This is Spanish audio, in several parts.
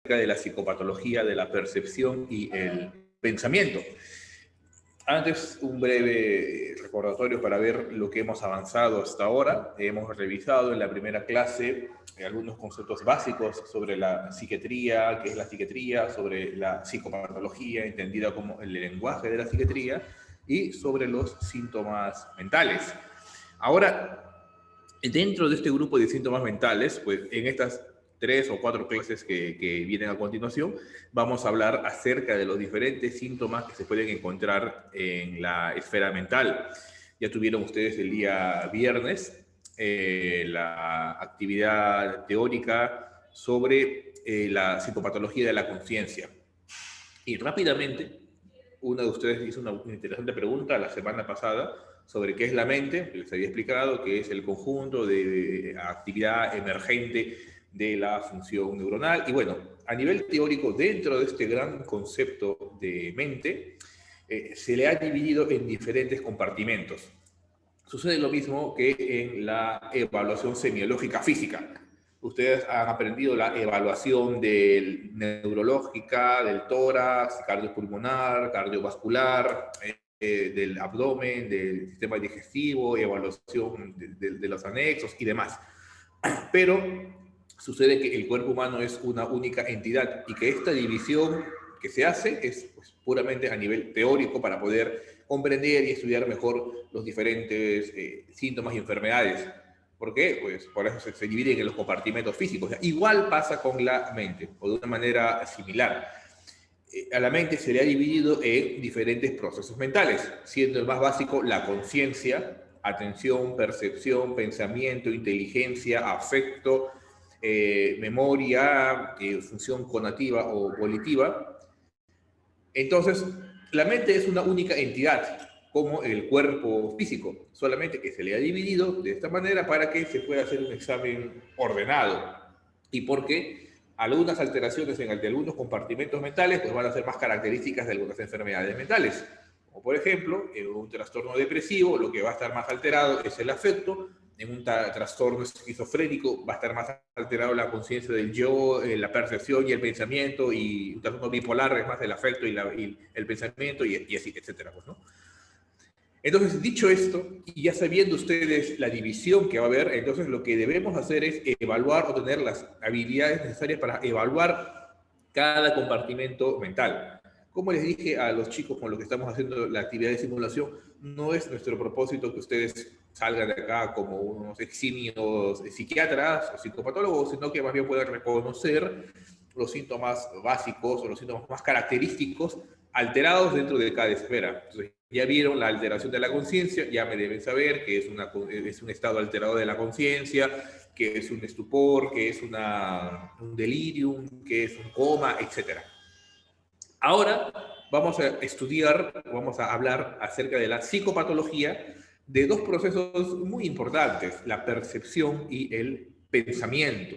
de la psicopatología de la percepción y el pensamiento. Antes, un breve recordatorio para ver lo que hemos avanzado hasta ahora. Hemos revisado en la primera clase algunos conceptos básicos sobre la psiquiatría, qué es la psiquiatría, sobre la psicopatología, entendida como el lenguaje de la psiquiatría, y sobre los síntomas mentales. Ahora, dentro de este grupo de síntomas mentales, pues en estas 3 o 4 clases que vienen a continuación, vamos a hablar acerca de los diferentes síntomas que se pueden encontrar en la esfera mental. Ya tuvieron ustedes el día viernes la actividad teórica sobre la psicopatología de la conciencia. Y rápidamente, uno de ustedes hizo una interesante pregunta la semana pasada sobre qué es la mente. Les había explicado que es el conjunto de actividad emergente de la función neuronal. Y bueno, a nivel teórico, dentro de este gran concepto de mente, se le ha dividido en diferentes compartimentos. Sucede lo mismo que en la evaluación semiológica física. Ustedes han aprendido la evaluación neurológica, del tórax, cardiopulmonar, cardiovascular, del abdomen, del sistema digestivo, evaluación de los anexos y demás. Pero sucede que el cuerpo humano es una única entidad y que esta división que se hace es pues, puramente a nivel teórico para poder comprender y estudiar mejor los diferentes síntomas y enfermedades. ¿Por qué? Pues por eso se dividen en los compartimentos físicos. Igual pasa con la mente, o de una manera similar. A la mente se le ha dividido en diferentes procesos mentales, siendo el más básico la conciencia, atención, percepción, pensamiento, inteligencia, afecto, memoria, función conativa o volitiva. Entonces, la mente es una única entidad, como el cuerpo físico, solamente que se le ha dividido de esta manera para que se pueda hacer un examen ordenado. Y porque algunas alteraciones en algunos compartimentos mentales pues van a ser más características de algunas enfermedades mentales. Como por ejemplo, en un trastorno depresivo, lo que va a estar más alterado es el afecto. En un trastorno esquizofrénico va a estar más alterado la conciencia del yo, la percepción y el pensamiento, y un trastorno bipolar es más el afecto y el pensamiento, y así, etcétera, pues, ¿no? Entonces, dicho esto, y ya sabiendo ustedes la división que va a haber, entonces lo que debemos hacer es evaluar o tener las habilidades necesarias para evaluar cada compartimento mental. Como les dije a los chicos con los que estamos haciendo la actividad de simulación, no es nuestro propósito que ustedes salgan de acá como unos eximios psiquiatras o psicopatólogos, sino que más bien puedan reconocer los síntomas básicos o los síntomas más característicos alterados dentro de cada esfera. Entonces, ya vieron la alteración de la conciencia, ya me deben saber que es un estado alterado de la conciencia, que es un estupor, que es un delirium, que es un coma, etc. Ahora vamos a estudiar, vamos a hablar acerca de la psicopatología de dos procesos muy importantes, la percepción y el pensamiento.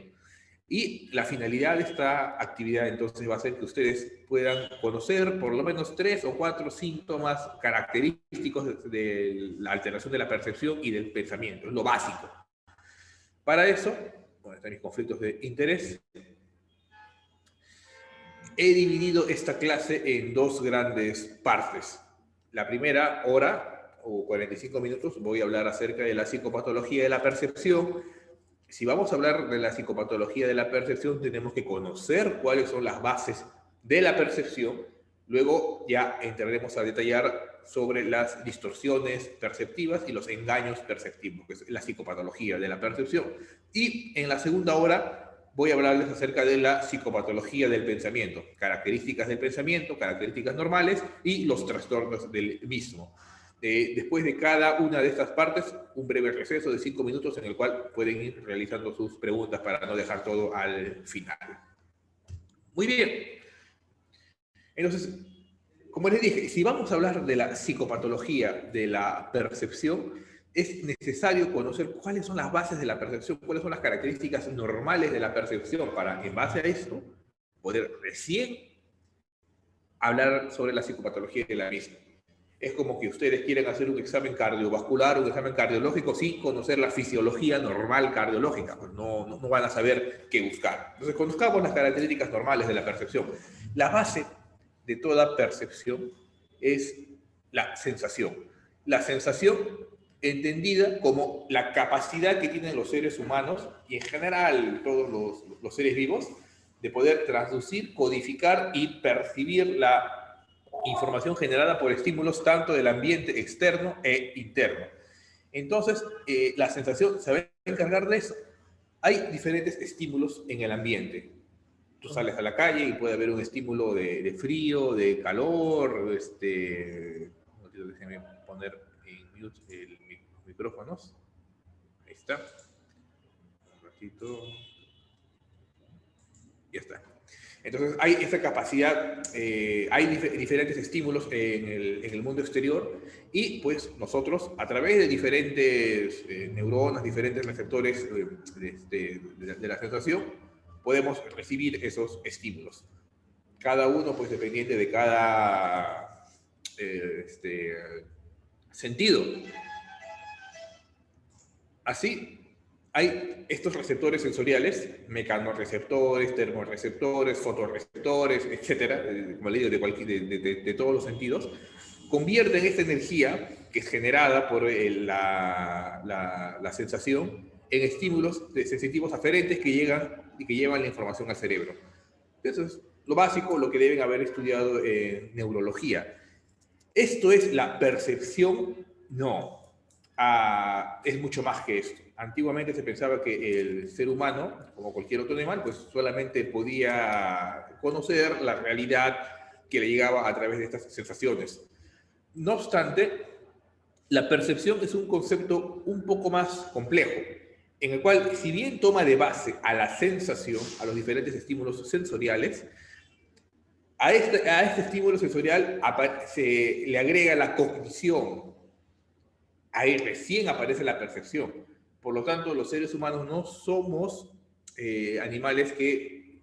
Y la finalidad de esta actividad entonces va a ser que ustedes puedan conocer por lo menos 3 o 4 síntomas característicos de la alteración de la percepción y del pensamiento, es lo básico. Para eso, bueno, están mis conflictos de interés, he dividido esta clase en dos grandes partes. La primera hora, o 45 minutos, voy a hablar acerca de la psicopatología de la percepción. Si vamos a hablar de la psicopatología de la percepción, tenemos que conocer cuáles son las bases de la percepción. Luego ya entraremos a detallar sobre las distorsiones perceptivas y los engaños perceptivos, que es la psicopatología de la percepción. Y en la segunda hora voy a hablarles acerca de la psicopatología del pensamiento, características del pensamiento, características normales y los trastornos del mismo. Después de cada una de estas partes, un breve receso de 5 minutos en el cual pueden ir realizando sus preguntas para no dejar todo al final. Muy bien. Entonces, como les dije, si vamos a hablar de la psicopatología de la percepción, es necesario conocer cuáles son las bases de la percepción, cuáles son las características normales de la percepción para, en base a esto, poder recién hablar sobre la psicopatología de la misma. Es como que ustedes quieren hacer un examen cardiovascular, un examen cardiológico, sin conocer la fisiología normal cardiológica. Pues no van a saber qué buscar. Entonces, conozcamos las características normales de la percepción. La base de toda percepción es la sensación. La sensación entendida como la capacidad que tienen los seres humanos y en general todos los seres vivos de poder traducir, codificar y percibir la información generada por estímulos tanto del ambiente externo e interno. Entonces, la sensación se va a encargar de eso. Hay diferentes estímulos en el ambiente. Tú sales a la calle y puede haber un estímulo de frío, de calor, déjeme poner en mute los micrófonos. Ahí está. Un ratito. Ya está. Entonces, hay esa capacidad, hay diferentes estímulos en el mundo exterior y pues nosotros, a través de diferentes neuronas, diferentes receptores de la sensación, podemos recibir esos estímulos. Cada uno, pues, dependiente de cada sentido. Así, hay estos receptores sensoriales, mecanorreceptores, termorreceptores, fotorreceptores, etcétera, como le digo, de todos los sentidos, convierten esta energía que es generada por la sensación en estímulos sensitivos aferentes que llegan y que llevan la información al cerebro. Eso es lo básico, lo que deben haber estudiado en neurología. ¿Esto es la percepción? No. Es mucho más que esto. Antiguamente se pensaba que el ser humano, como cualquier otro animal, pues solamente podía conocer la realidad que le llegaba a través de estas sensaciones. No obstante, la percepción es un concepto un poco más complejo, en el cual, si bien toma de base a la sensación, a los diferentes estímulos sensoriales, a este estímulo sensorial se le agrega la cognición. Ahí recién aparece la percepción. Por lo tanto, los seres humanos no somos animales que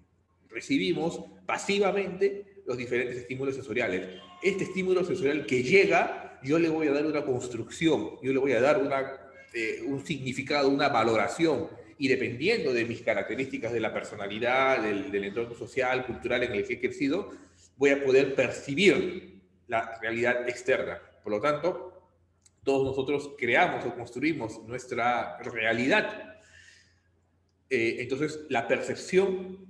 recibimos pasivamente los diferentes estímulos sensoriales. Este estímulo sensorial que llega, yo le voy a dar una construcción, yo le voy a dar un significado, una valoración, y dependiendo de mis características de la personalidad, del entorno social, cultural en el que he crecido, voy a poder percibir la realidad externa. Por lo tanto, todos nosotros creamos o construimos nuestra realidad. Entonces, la percepción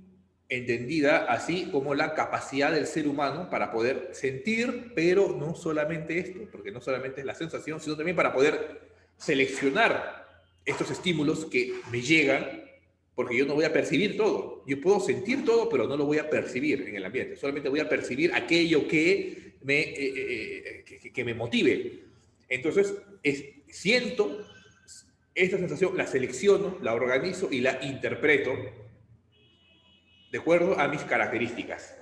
entendida así como la capacidad del ser humano para poder sentir, pero no solamente esto, porque no solamente es la sensación, sino también para poder seleccionar estos estímulos que me llegan, porque yo no voy a percibir todo. Yo puedo sentir todo, pero no lo voy a percibir en el ambiente. Solamente voy a percibir aquello que me motive. Entonces, siento esta sensación, la selecciono, la organizo y la interpreto de acuerdo a mis características.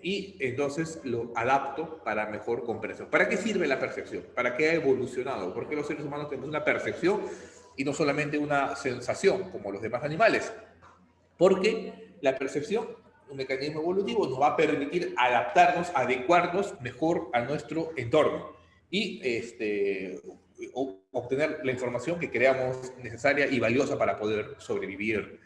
Y entonces lo adapto para mejor comprensión. ¿Para qué sirve la percepción? ¿Para qué ha evolucionado? ¿Por qué los seres humanos tenemos una percepción y no solamente una sensación como los demás animales? Porque la percepción, un mecanismo evolutivo, nos va a permitir adaptarnos, adecuarnos mejor a nuestro entorno y obtener la información que creamos necesaria y valiosa para poder sobrevivir.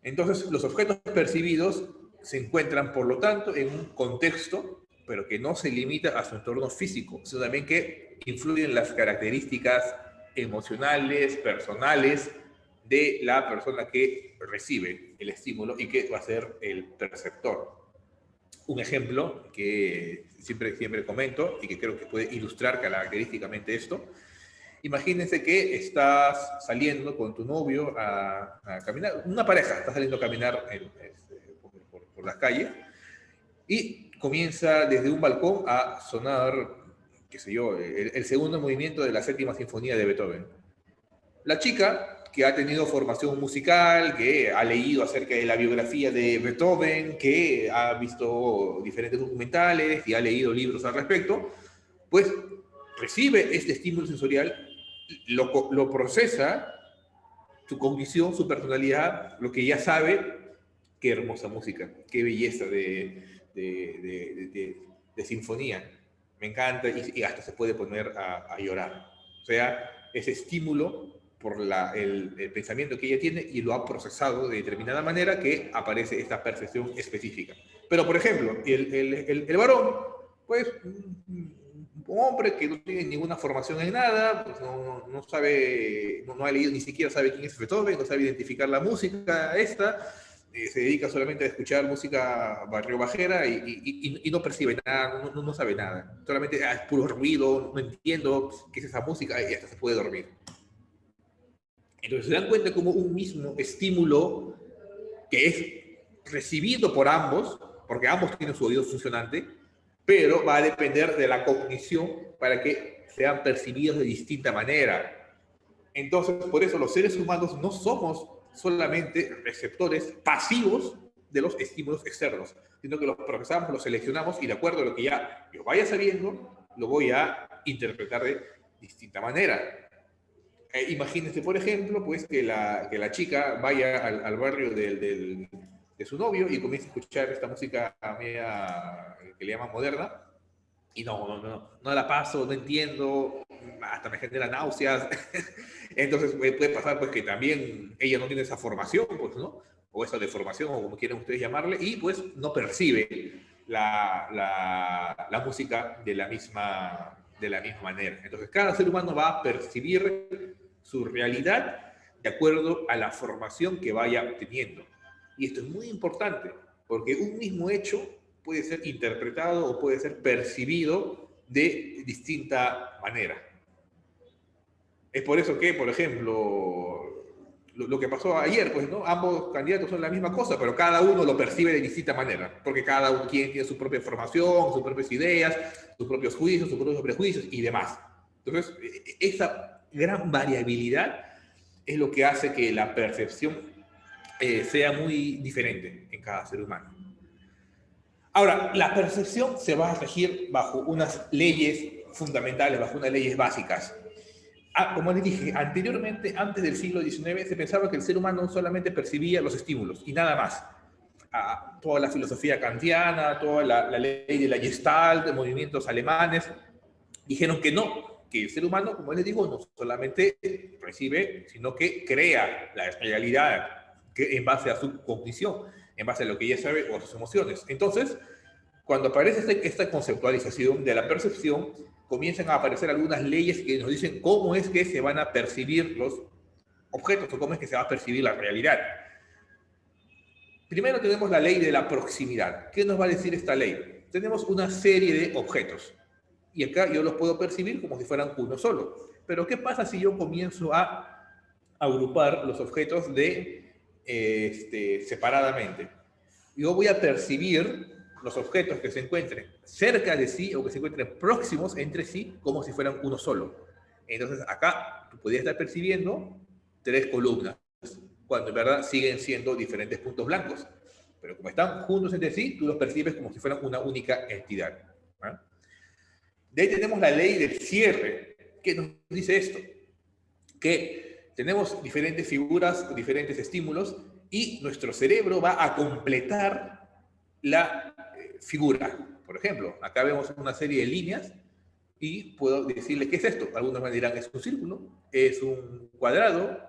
Entonces, los objetos percibidos se encuentran, por lo tanto, en un contexto, pero que no se limita a su entorno físico, sino también que influyen las características emocionales, personales de la persona que recibe el estímulo y que va a ser el perceptor. Un ejemplo que siempre comento y que creo que puede ilustrar característicamente esto. Imagínense que estás saliendo con tu novio a caminar, una pareja está saliendo a caminar por las calles y comienza desde un balcón a sonar, qué sé yo, el segundo movimiento de la séptima sinfonía de Beethoven. La chica, que ha tenido formación musical, que ha leído acerca de la biografía de Beethoven, que ha visto diferentes documentales y ha leído libros al respecto, pues recibe este estímulo sensorial, lo procesa, su cognición, su personalidad, lo que ya sabe, qué hermosa música, qué belleza de sinfonía. me encanta, y hasta se puede poner a llorar. O sea, ese estímulo por el pensamiento que ella tiene y lo ha procesado de determinada manera que aparece esta percepción específica. Pero, por ejemplo, el varón, pues, un hombre que no tiene ninguna formación en nada, pues no sabe, no ha leído, ni siquiera sabe quién es Beethoven, no sabe identificar la música esta, se dedica solamente a escuchar música barriobajera y no percibe nada, no sabe nada. Solamente es puro ruido, no entiendo qué es esa música y hasta se puede dormir. Entonces se dan cuenta como un mismo estímulo que es recibido por ambos, porque ambos tienen su oído funcionante, pero va a depender de la cognición para que sean percibidos de distinta manera. Entonces, por eso los seres humanos no somos solamente receptores pasivos de los estímulos externos, sino que los procesamos, los seleccionamos y de acuerdo a lo que ya yo vaya sabiendo, lo voy a interpretar de distinta manera. Imagínense, por ejemplo, pues que la chica vaya al barrio de su novio y comience a escuchar esta música media, que le llaman moderna, y no la paso, no entiendo, hasta me genera náuseas. Entonces puede pasar pues que también ella no tiene esa formación, pues, ¿no? O esa deformación, o como quieran ustedes llamarle, y pues no percibe la música de la misma manera. Entonces cada ser humano va a percibir su realidad de acuerdo a la formación que vaya obteniendo. Y esto es muy importante, porque un mismo hecho puede ser interpretado o puede ser percibido de distinta manera. Es por eso que, por ejemplo, lo que pasó ayer, pues, ¿no? Ambos candidatos son la misma cosa, pero cada uno lo percibe de distinta manera, porque cada uno tiene su propia formación, sus propias ideas, sus propios juicios, sus propios prejuicios y demás. Entonces, esa gran variabilidad es lo que hace que la percepción sea muy diferente en cada ser humano. Ahora, la percepción se va a regir bajo unas leyes fundamentales, bajo unas leyes básicas. Como les dije, anteriormente, antes del siglo XIX, se pensaba que el ser humano solamente percibía los estímulos y nada más. Toda la filosofía kantiana, toda la ley de la Gestalt, de movimientos alemanes, dijeron que no, que el ser humano, como les digo, no solamente recibe, sino que crea la realidad que en base a su cognición, en base a lo que ya sabe o a sus emociones. Entonces, cuando aparece esta conceptualización de la percepción, comienzan a aparecer algunas leyes que nos dicen cómo es que se van a percibir los objetos o cómo es que se va a percibir la realidad. Primero tenemos la ley de la proximidad. ¿Qué nos va a decir esta ley? Tenemos una serie de objetos y acá yo los puedo percibir como si fueran uno solo. Pero ¿qué pasa si yo comienzo a agrupar los objetos separadamente? Yo voy a percibir los objetos que se encuentren cerca de sí o que se encuentren próximos entre sí como si fueran uno solo. Entonces acá tú podrías estar percibiendo 3 columnas, cuando en verdad siguen siendo diferentes puntos blancos. Pero como están juntos entre sí, tú los percibes como si fueran una única entidad. ¿Ah? De ahí tenemos la ley del cierre. ¿Qué nos dice esto? Que tenemos diferentes figuras, diferentes estímulos, y nuestro cerebro va a completar la figura. Por ejemplo, acá vemos una serie de líneas y puedo decirle qué es esto. Algunos me dirán es un círculo, es un cuadrado,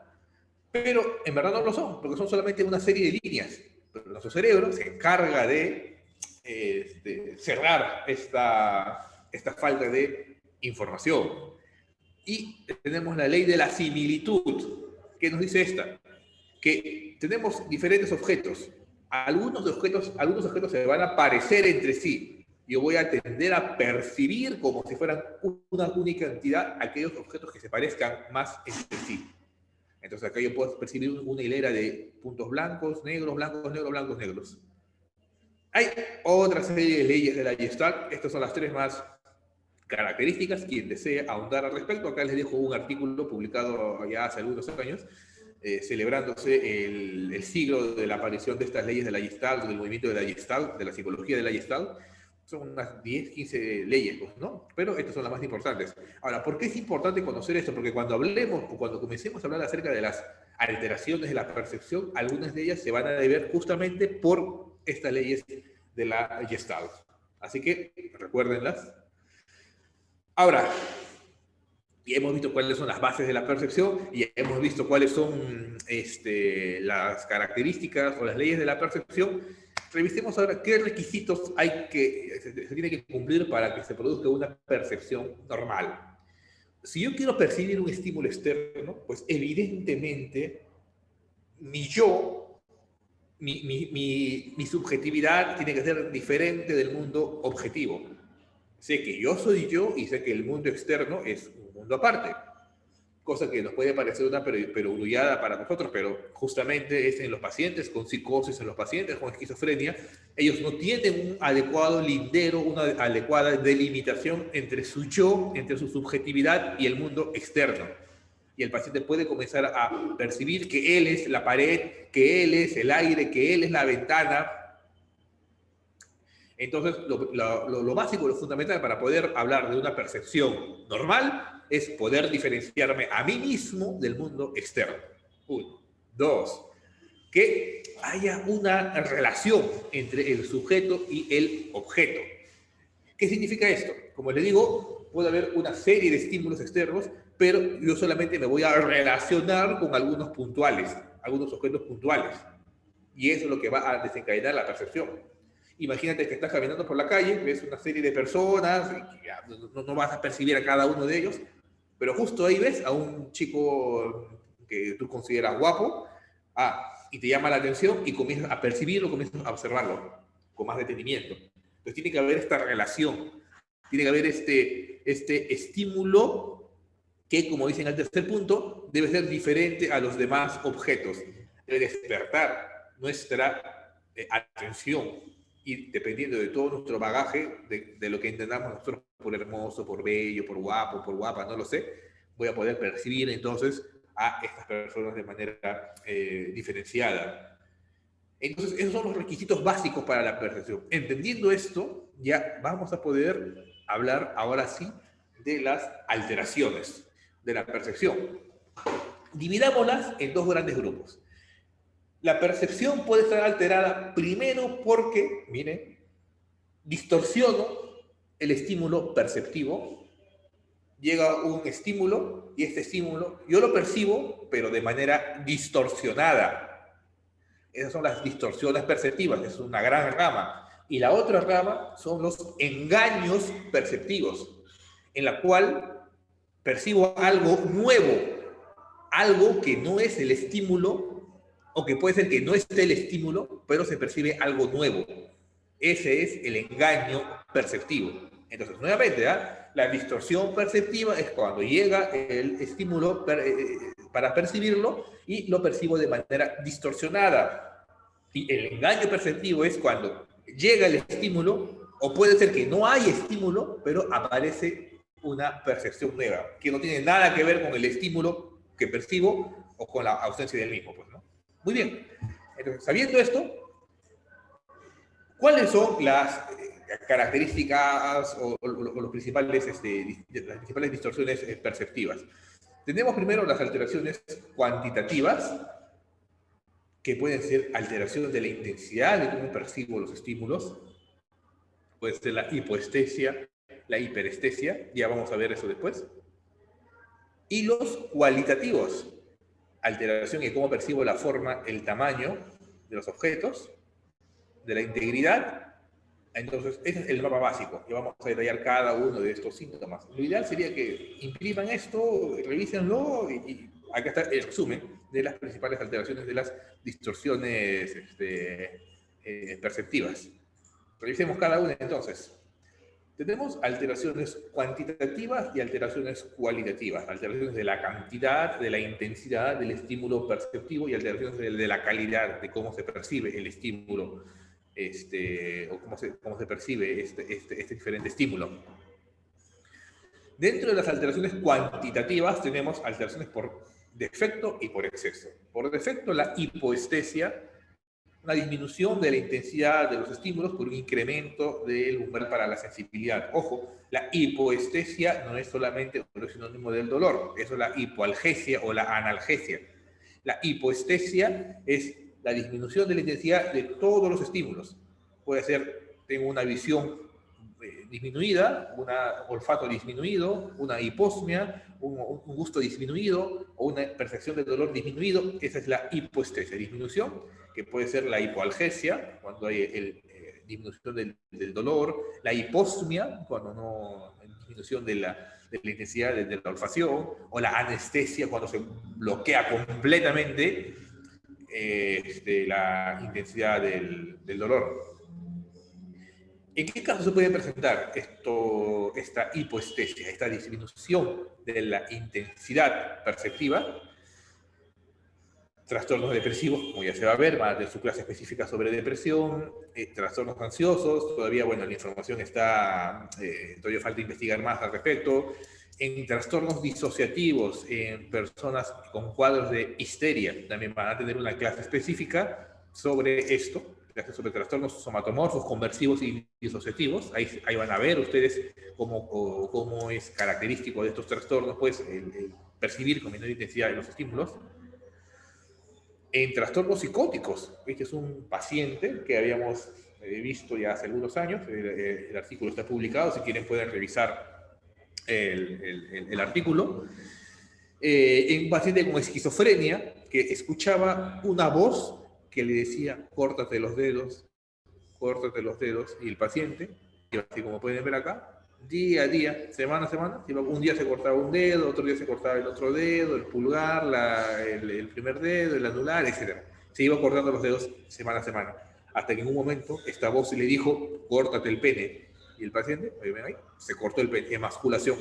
pero en verdad no lo son, porque son solamente una serie de líneas. Pero nuestro cerebro se encarga de cerrar esta falta de información. Y tenemos la ley de la similitud. ¿Qué nos dice esta? Que tenemos diferentes objetos. Algunos objetos se van a parecer entre sí. Yo voy a tender a percibir como si fueran una única entidad aquellos objetos que se parezcan más entre sí. Entonces acá yo puedo percibir una hilera de puntos blancos, negros, blancos, negros, blancos, negros. Hay otra serie de leyes de la Gestalt. Estas son las 3 más características. Quien desee ahondar al respecto, acá les dejo un artículo publicado ya hace algunos años, celebrándose el siglo de la aparición de estas leyes de la Gestalt, del movimiento de la Gestalt, de la psicología de la Gestalt. Son unas 10, 15 leyes, ¿no? Pero estas son las más importantes. Ahora, ¿por qué es importante conocer esto? Porque cuando hablemos o cuando comencemos a hablar acerca de las alteraciones de la percepción, algunas de ellas se van a deber justamente por estas leyes de la Gestalt. Así que recuérdenlas. Ahora, ya hemos visto cuáles son las bases de la percepción y hemos visto cuáles son las características o las leyes de la percepción. Revisemos ahora qué requisitos se tiene que cumplir para que se produzca una percepción normal. Si yo quiero percibir un estímulo externo, pues evidentemente mi yo, mi subjetividad tiene que ser diferente del mundo objetivo. Sé que yo soy yo y sé que el mundo externo es un mundo aparte. Cosa que nos puede parecer una perogrullada para nosotros, pero justamente es en los pacientes con psicosis, en los pacientes con esquizofrenia, ellos no tienen un adecuado lindero, una adecuada delimitación entre su yo, entre su subjetividad y el mundo externo. Y el paciente puede comenzar a percibir que él es la pared, que él es el aire, que él es la ventana. Entonces, lo básico, lo fundamental para poder hablar de una percepción normal es poder diferenciarme a mí mismo del mundo externo. Uno. Dos, que haya una relación entre el sujeto y el objeto. ¿Qué significa esto? Como les digo, puede haber una serie de estímulos externos, pero yo solamente me voy a relacionar con algunos puntuales, algunos objetos puntuales. Y eso es lo que va a desencadenar la percepción. Imagínate que estás caminando por la calle, ves una serie de personas, y no vas a percibir a cada uno de ellos, pero justo ahí ves a un chico que tú consideras guapo, y te llama la atención y comienzas a percibirlo, comienzas a observarlo con más detenimiento. Entonces tiene que haber esta relación, tiene que haber este estímulo que, como dicen al tercer punto, debe ser diferente a los demás objetos. Debe despertar nuestra atención y dependiendo de todo nuestro bagaje, de lo que entendamos nosotros por hermoso, por bello, por guapo, por guapa, no lo sé, voy a poder percibir entonces a estas personas de manera diferenciada. Entonces, esos son los requisitos básicos para la percepción. Entendiendo esto, ya vamos a poder hablar ahora sí de las alteraciones de la percepción. Dividámoslas en dos grandes grupos. La percepción puede estar alterada primero porque, miren, distorsiono el estímulo perceptivo. Llega un estímulo y este estímulo yo lo percibo, pero de manera distorsionada. Esas son las distorsiones perceptivas, es una gran rama. Y la otra rama son los engaños perceptivos, en la cual percibo algo nuevo, algo que no es el estímulo, o que puede ser que no esté el estímulo, pero se percibe algo nuevo. Ese es el engaño perceptivo. Entonces, nuevamente, la distorsión perceptiva es cuando llega el estímulo para percibirlo y lo percibo de manera distorsionada. Y el engaño perceptivo es cuando llega el estímulo, o puede ser que no hay estímulo, pero aparece una percepción nueva, que no tiene nada que ver con el estímulo que percibo o con la ausencia del mismo, pues, ¿no? Muy bien. Entonces, sabiendo esto, ¿cuáles son las características o los principales, las principales distorsiones perceptivas? Tenemos primero las alteraciones cuantitativas, que pueden ser alteraciones de la intensidad de cómo percibo los estímulos. Puede ser la hipoestesia, la hiperestesia, ya vamos a ver eso después. Y los cualitativos, alteración en cómo percibo la forma, el tamaño de los objetos, de la integridad. Entonces, ese es el mapa básico, y vamos a detallar cada uno de estos síntomas. Lo ideal sería que impriman esto, revísenlo, y acá está el resumen de las principales alteraciones de las distorsiones perceptivas. Revisemos cada una entonces. Tenemos alteraciones cuantitativas y alteraciones cualitativas. Alteraciones de la cantidad, de la intensidad del estímulo perceptivo y alteraciones de la calidad, de cómo se percibe el estímulo, o cómo se percibe este diferente estímulo. Dentro de las alteraciones cuantitativas tenemos alteraciones por defecto y por exceso. Por defecto, la hipoestesia, una disminución de la intensidad de los estímulos por un incremento del umbral para la sensibilidad. Ojo, la hipoestesia no es solamente un sinónimo del dolor, eso es la hipoalgesia o la analgesia. La hipoestesia es la disminución de la intensidad de todos los estímulos. Puede ser, tengo una visión disminuida, un olfato disminuido, una hiposmia, un gusto disminuido o una percepción de dolor disminuido. Esa es la hipoestesia, disminución, que puede ser la hipoalgesia, cuando hay disminución del dolor, la hiposmia, cuando no hay disminución de la intensidad de la olfacción, o la anestesia, cuando se bloquea completamente la intensidad del dolor. ¿En qué caso se puede presentar esta hipoestesia, esta disminución de la intensidad perceptiva? Trastornos depresivos, como ya se va a ver, va a tener su clase específica sobre depresión, trastornos ansiosos, todavía, bueno, la información está, todavía falta investigar más al respecto, en trastornos disociativos, en personas con cuadros de histeria, también van a tener una clase específica sobre esto, clase sobre trastornos somatomorfos, conversivos y disociativos. Ahí van a ver ustedes cómo es característico de estos trastornos, pues, el percibir con menor intensidad de los estímulos. En trastornos psicóticos, este es un paciente que habíamos visto ya hace algunos años, el artículo está publicado, si quieren pueden revisar el artículo. En un paciente con esquizofrenia que escuchaba una voz que le decía, córtate los dedos, y el paciente, así como pueden ver acá, día a día, semana a semana, un día se cortaba un dedo, otro día se cortaba el otro dedo, el pulgar, el primer dedo, el anular, etc. Se iba cortando los dedos semana a semana, hasta que en un momento esta voz le dijo, córtate el pene, y el paciente, ahí, se cortó el pene, emasculación,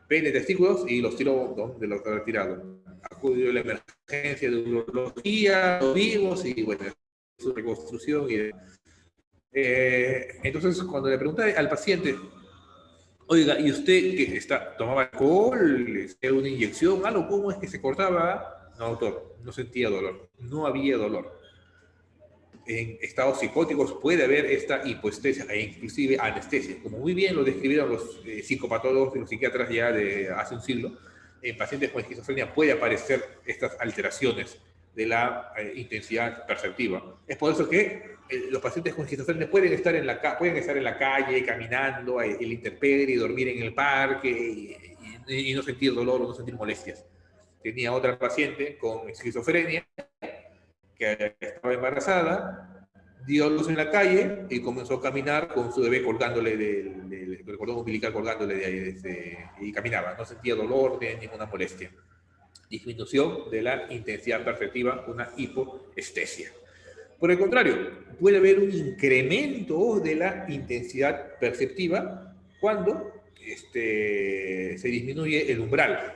pene, testículos, y los tiró donde los había tirado. Acudió a la emergencia de urología, los vivos, y bueno, su reconstrucción y entonces, cuando le pregunté al paciente, oiga, ¿y usted que tomaba alcohol, hacía una inyección, algo, cómo es que se cortaba? No, doctor, no sentía dolor, no había dolor. En estados psicóticos puede haber esta hipoestesia e inclusive anestesia, como muy bien lo describieron los psicopatólogos y los psiquiatras ya de hace un siglo. En pacientes con esquizofrenia puede aparecer estas alteraciones de la intensidad perceptiva. Es por eso que los pacientes con esquizofrenia pueden estar en la calle, caminando, el intemperie, dormir en el parque y no sentir dolor o no sentir molestias. Tenía otra paciente con esquizofrenia que estaba embarazada, dio luz en la calle y comenzó a caminar con su bebé colgándole del cordón umbilical, colgándole de ahí, y caminaba. No sentía dolor, no tenía ninguna molestia. Disminución de la intensidad perceptiva, una hipoestesia. Por el contrario, puede haber un incremento de la intensidad perceptiva cuando se disminuye el umbral,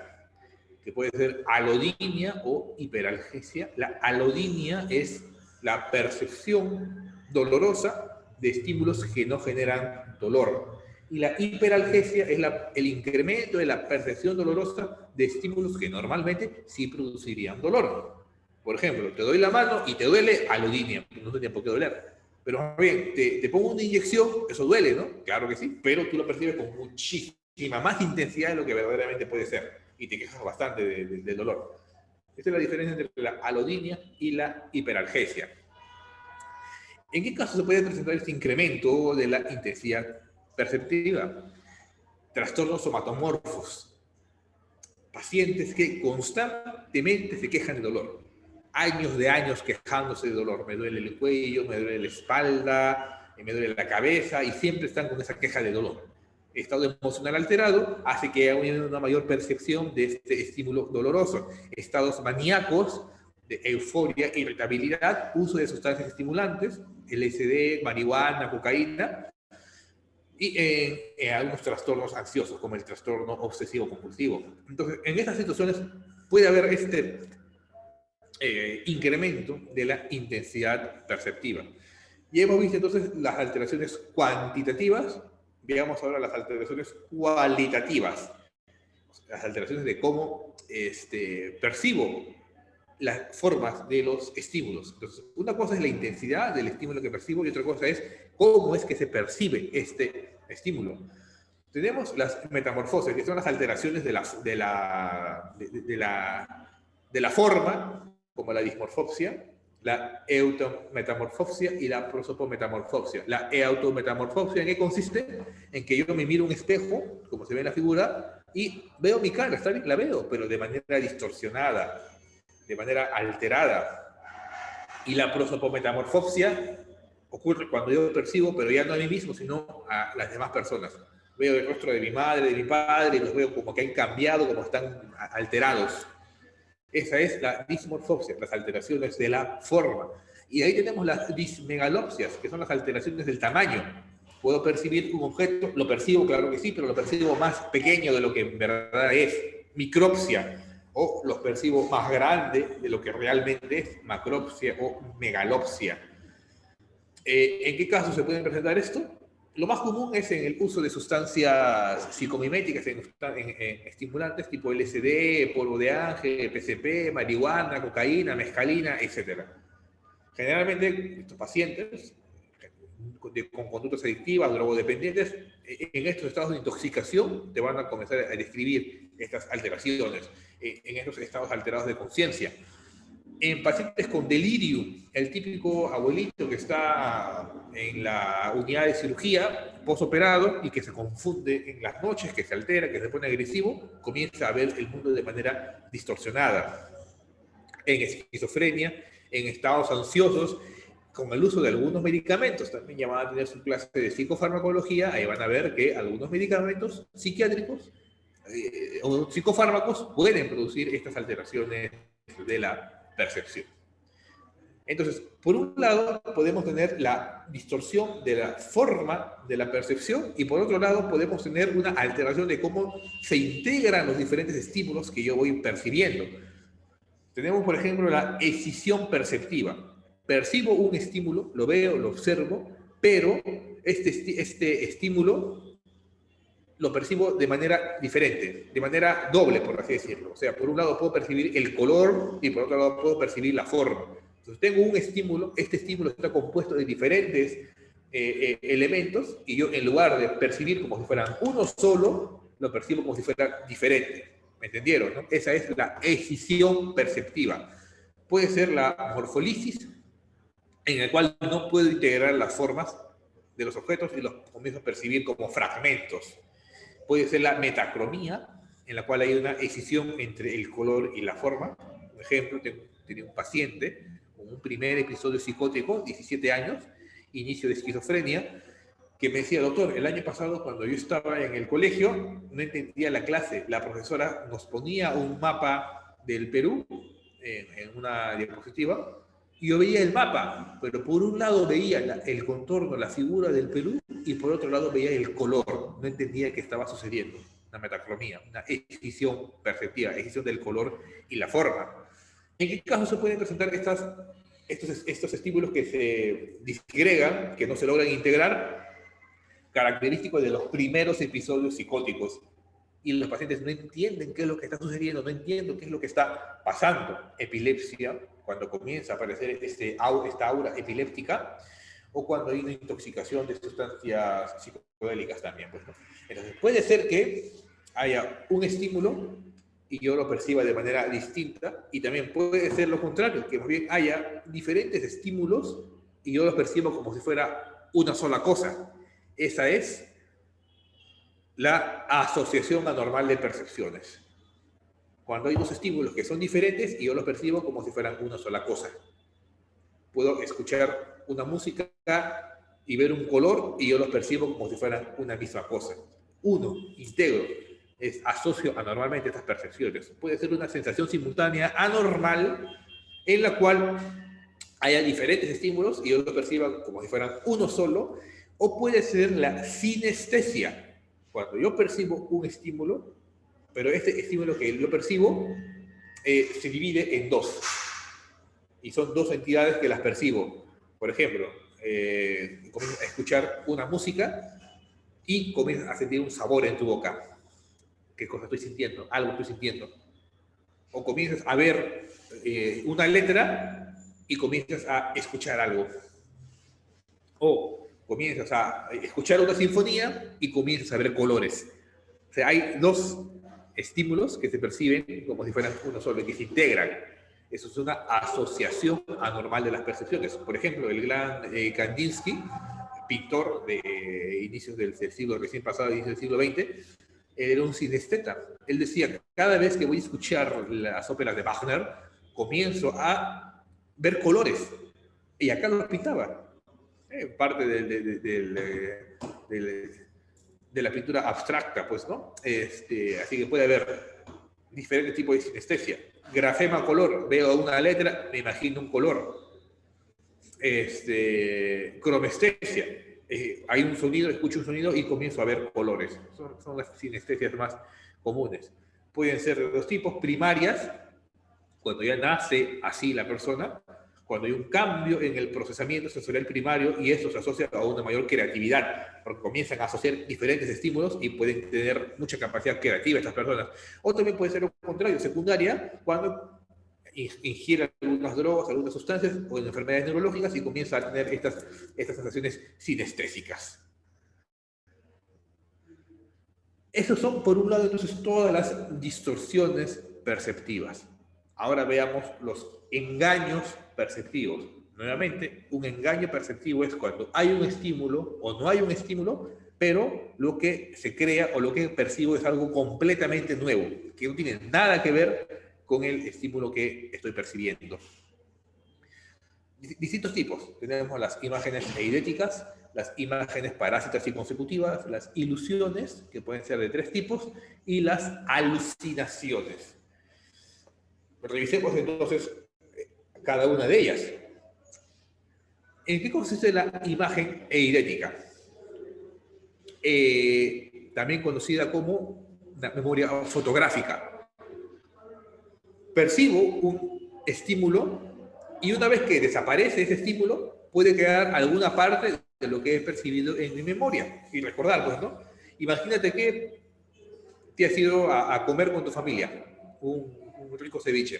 que puede ser alodinia o hiperalgesia. La alodinia es la percepción dolorosa de estímulos que no generan dolor. Y la hiperalgesia es el incremento de la percepción dolorosa de estímulos que normalmente sí producirían dolor. Por ejemplo, te doy la mano y te duele, alodinia, no tiene por qué doler. Pero bien, te pongo una inyección, eso duele, ¿no? Claro que sí, pero tú lo percibes con muchísima más intensidad de lo que verdaderamente puede ser. Y te quejas bastante del dolor. Esta es la diferencia entre la alodinia y la hiperalgesia. ¿En qué caso se puede presentar este incremento de la intensidad perceptiva? Trastornos somatomorfos. Pacientes que constantemente se quejan de dolor. Años de años quejándose de dolor. Me duele el cuello, me duele la espalda, me duele la cabeza, y siempre están con esa queja de dolor. Estado emocional alterado hace que haya una mayor percepción de este estímulo doloroso. Estados maníacos de euforia, irritabilidad, uso de sustancias estimulantes, LSD, marihuana, cocaína, y en algunos trastornos ansiosos, como el trastorno obsesivo-compulsivo. Entonces, en estas situaciones puede haber este incremento de la intensidad perceptiva. Y hemos visto entonces las alteraciones cuantitativas. Veamos ahora las alteraciones cualitativas, las alteraciones de cómo percibo las formas de los estímulos. Entonces, una cosa es la intensidad del estímulo que percibo y otra cosa es cómo es que se percibe este estímulo. Tenemos las metamorfosis, que son las alteraciones de la forma, como la dismorfopsia, la eutometamorfosia y la prosopometamorfosia. La eutometamorfosia, ¿en qué consiste? En que yo me miro un espejo, como se ve en la figura, y veo mi cara, está bien, la veo, pero de manera distorsionada, de manera alterada. Y la prosopometamorfosia ocurre cuando yo percibo, pero ya no a mí mismo, sino a las demás personas. Veo el rostro de mi madre, de mi padre, y los veo como que han cambiado, como están alterados. Esa es la dismorfopsia, las alteraciones de la forma. Y ahí tenemos las dismegalopsias, que son las alteraciones del tamaño. Puedo percibir un objeto, lo percibo, claro que sí, pero lo percibo más pequeño de lo que en verdad es. Micropsia. O los percibo más grande de lo que realmente es. Macropsia o megalopsia. ¿En qué casos se pueden presentar esto? Lo más común es en el uso de sustancias psicomiméticas, en estimulantes tipo LSD, polvo de ángel, PCP, marihuana, cocaína, mescalina, etc. Generalmente, estos pacientes con conductas adictivas, drogodependientes, en estos estados de intoxicación te van a comenzar a describir estas alteraciones, en estos estados alterados de conciencia. En pacientes con delirium, el típico abuelito que está en la unidad de cirugía postoperado y que se confunde en las noches, que se altera, que se pone agresivo, comienza a ver el mundo de manera distorsionada. En esquizofrenia, en estados ansiosos, con el uso de algunos medicamentos, también ya van a tener su clase de psicofarmacología, ahí van a ver que algunos medicamentos psiquiátricos o psicofármacos pueden producir estas alteraciones de la percepción. Entonces, por un lado, podemos tener la distorsión de la forma de la percepción y por otro lado, podemos tener una alteración de cómo se integran los diferentes estímulos que yo voy percibiendo. Tenemos, por ejemplo, la escisión perceptiva. Percibo un estímulo, lo veo, lo observo, pero este estímulo lo percibo de manera diferente, de manera doble, por así decirlo. O sea, por un lado puedo percibir el color y por otro lado puedo percibir la forma. Entonces tengo un estímulo, este estímulo está compuesto de diferentes elementos y yo en lugar de percibir como si fueran uno solo, lo percibo como si fuera diferente. ¿Me entendieron? ¿No? Esa es la escisión perceptiva. Puede ser la morfolisis, en el cual no puedo integrar las formas de los objetos y los comienzo a percibir como fragmentos. Puede ser la metacromía, en la cual hay una escisión entre el color y la forma. Por ejemplo, tenía un paciente con un primer episodio psicótico, 17 años, inicio de esquizofrenia, que me decía, doctor, el año pasado cuando yo estaba en el colegio, no entendía la clase. La profesora nos ponía un mapa del Perú en una diapositiva, y yo veía el mapa, pero por un lado veía el contorno, la figura del Perú, y por otro lado veía el color. No entendía qué estaba sucediendo. Una metacromía, una escisión perceptiva, escisión del color y la forma. ¿En qué caso se pueden presentar estos estímulos que se disgregan, que no se logran integrar? Característicos de los primeros episodios psicóticos. Y los pacientes no entienden qué es lo que está sucediendo, no entienden qué es lo que está pasando. Epilepsia, cuando comienza a aparecer esta aura epiléptica, o cuando hay una intoxicación de sustancias psicodélicas también. Pues, ¿no? Entonces, puede ser que haya un estímulo y yo lo perciba de manera distinta, y también puede ser lo contrario, que más bien haya diferentes estímulos y yo los percibo como si fuera una sola cosa. Esa es la asociación anormal de percepciones. Cuando hay dos estímulos que son diferentes y yo los percibo como si fueran una sola cosa. Puedo escuchar una música y ver un color y yo los percibo como si fueran una misma cosa. Uno, integro, asocio anormalmente estas percepciones. Puede ser una sensación simultánea anormal en la cual haya diferentes estímulos y yo los perciba como si fueran uno solo, o puede ser la sinestesia. Cuando yo percibo un estímulo, pero este estímulo que yo percibo se divide en dos. Y son dos entidades que las percibo. Por ejemplo, comienzas a escuchar una música y comienzas a sentir un sabor en tu boca. ¿Qué cosa estoy sintiendo? Algo estoy sintiendo. O comienzas a ver una letra y comienzas a escuchar algo. O comienzas a escuchar una sinfonía y comienzas a ver colores. O sea, hay dos estímulos que se perciben como si fueran uno solo, que se integran. Eso es una asociación anormal de las percepciones. Por ejemplo, el gran Kandinsky, pintor de inicios del siglo recién pasado, inicios del siglo XX, era un sinesteta. Él decía, cada vez que voy a escuchar las óperas de Wagner, comienzo a ver colores. Y acá los pintaba. Parte de la pintura abstracta, pues, ¿no? Así que puede haber diferentes tipos de sinestesia. Grafema color, veo una letra, me imagino un color. Cromestesia, hay un sonido, escucho un sonido y comienzo a ver colores. Son las sinestesias más comunes. Pueden ser de dos tipos: primarias, cuando ya nace así la persona, cuando hay un cambio en el procesamiento sensorial primario y eso se asocia a una mayor creatividad, porque comienzan a asociar diferentes estímulos y pueden tener mucha capacidad creativa estas personas. O también puede ser lo contrario, secundaria, cuando ingiere algunas drogas, algunas sustancias o en enfermedades neurológicas y comienza a tener estas sensaciones sinestésicas. Esos son, por un lado, entonces, todas las distorsiones perceptivas. Ahora veamos los engaños perceptivos. Nuevamente, un engaño perceptivo es cuando hay un estímulo o no hay un estímulo, pero lo que se crea o lo que percibo es algo completamente nuevo, que no tiene nada que ver con el estímulo que estoy percibiendo. Distintos tipos. Tenemos las imágenes eidéticas, las imágenes parásitas y consecutivas, las ilusiones, que pueden ser de tres tipos, y las alucinaciones. Revisemos entonces cada una de ellas. ¿En qué consiste la imagen eidética? También conocida como una memoria fotográfica. Percibo un estímulo y una vez que desaparece ese estímulo, puede quedar alguna parte de lo que he percibido en mi memoria y recordar, pues, ¿no? Imagínate que te has ido a comer con tu familia un rico ceviche.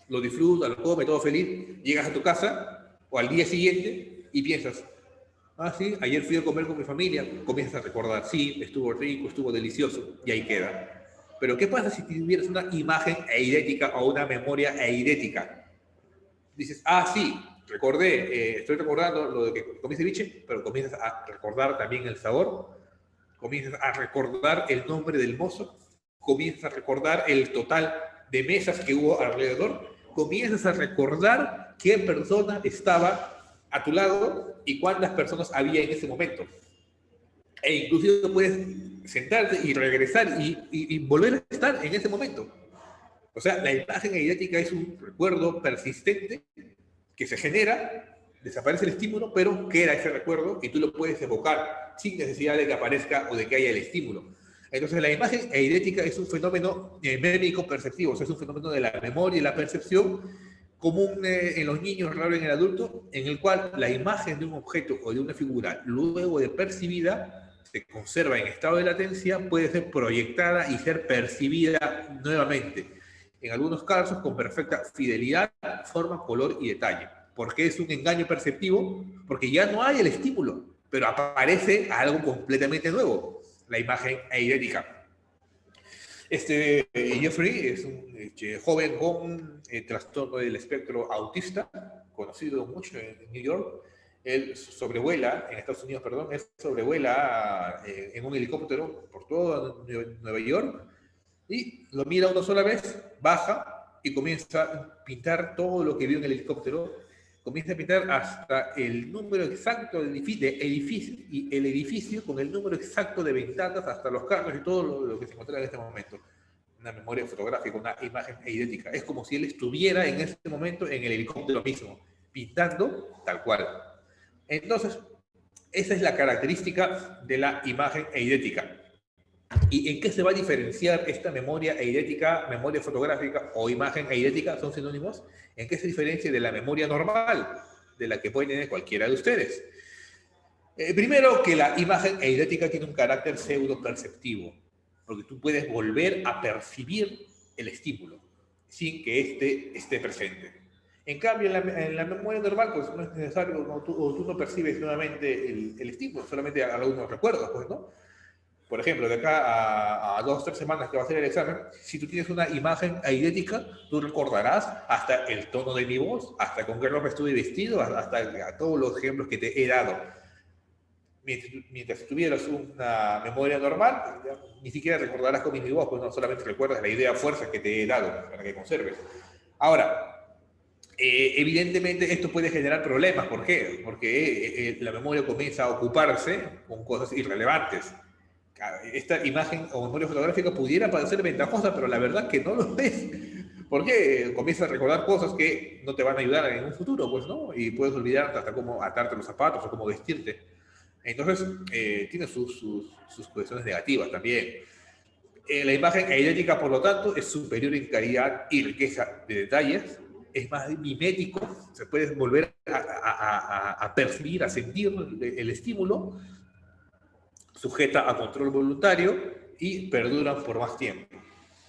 Lo disfrutas, lo comes, todo feliz. Llegas a tu casa o al día siguiente y piensas, ah, sí, ayer fui a comer con mi familia. Comienzas a recordar, sí, estuvo rico, estuvo delicioso, y ahí queda. Pero ¿qué pasa si tuvieras una imagen eidética o una memoria eidética? Dices, ah, sí, recordé, estoy recordando lo de que comí ceviche, pero comienzas a recordar también el sabor, comienzas a recordar el nombre del mozo, comienzas a recordar el total de mesas que hubo alrededor, comienzas a recordar qué persona estaba a tu lado y cuántas personas había en ese momento. E inclusive puedes sentarte y regresar y volver a estar en ese momento. O sea, la imagen eidética es un recuerdo persistente que se genera, desaparece el estímulo, pero queda ese recuerdo y tú lo puedes evocar sin necesidad de que aparezca o de que haya el estímulo. Entonces, la imagen eidética es un fenómeno médico perceptivo, o sea, es un fenómeno de la memoria y la percepción común en los niños, raro en el adulto, en el cual la imagen de un objeto o de una figura, luego de percibida, se conserva en estado de latencia, puede ser proyectada y ser percibida nuevamente. En algunos casos, con perfecta fidelidad, forma, color y detalle. ¿Por qué es un engaño perceptivo? Porque ya no hay el estímulo, pero aparece algo completamente nuevo, la imagen eidética. Jeffrey es un joven con trastorno del espectro autista, conocido mucho en New York. Él sobrevuela, en Estados Unidos, perdón, él sobrevuela en un helicóptero por toda Nueva York y lo mira una sola vez, baja y comienza a pintar todo lo que vio en el helicóptero. Comienza a pintar hasta el número exacto de edificio y el edificio con el número exacto de ventanas, hasta los carros y todo lo que se encuentra en este momento. Una memoria fotográfica, una imagen eidética. Es como si él estuviera en este momento en el helicóptero mismo, pintando tal cual. Entonces, esa es la característica de la imagen eidética. ¿Y en qué se va a diferenciar esta memoria eidética, memoria fotográfica o imagen eidética? ¿Son sinónimos? ¿En qué se diferencia de la memoria normal, de la que puede tener cualquiera de ustedes? Primero, que la imagen eidética tiene un carácter pseudo-perceptivo, porque tú puedes volver a percibir el estímulo sin que éste esté presente. En cambio, en la memoria normal, pues no es necesario, tú no percibes nuevamente el estímulo, solamente algunos recuerdos, pues, ¿no? Por ejemplo, de acá a 2 o 3 semanas que va a ser el examen, si tú tienes una imagen eidética, tú recordarás hasta el tono de mi voz, hasta con qué ropa estuve vestido, hasta a todos los ejemplos que te he dado. Mientras tuvieras una memoria normal, ya, ni siquiera recordarás con mi voz, pues no solamente recuerdas la idea fuerza que te he dado para que conserves. Ahora, evidentemente esto puede generar problemas. ¿Por qué? Porque la memoria comienza a ocuparse con cosas irrelevantes. Esta imagen o memoria fotográfica pudiera parecer ventajosa, pero la verdad que no lo es. Porque comienzas a recordar cosas que no te van a ayudar en un futuro, pues, ¿no? Y puedes olvidarte hasta cómo atarte los zapatos o cómo vestirte. Entonces, tiene sus cuestiones negativas también. La imagen eidética, por lo tanto, es superior en calidad y riqueza de detalles, es más mimético, se puede volver a percibir, a sentir el estímulo, sujeta a control voluntario y perduran por más tiempo.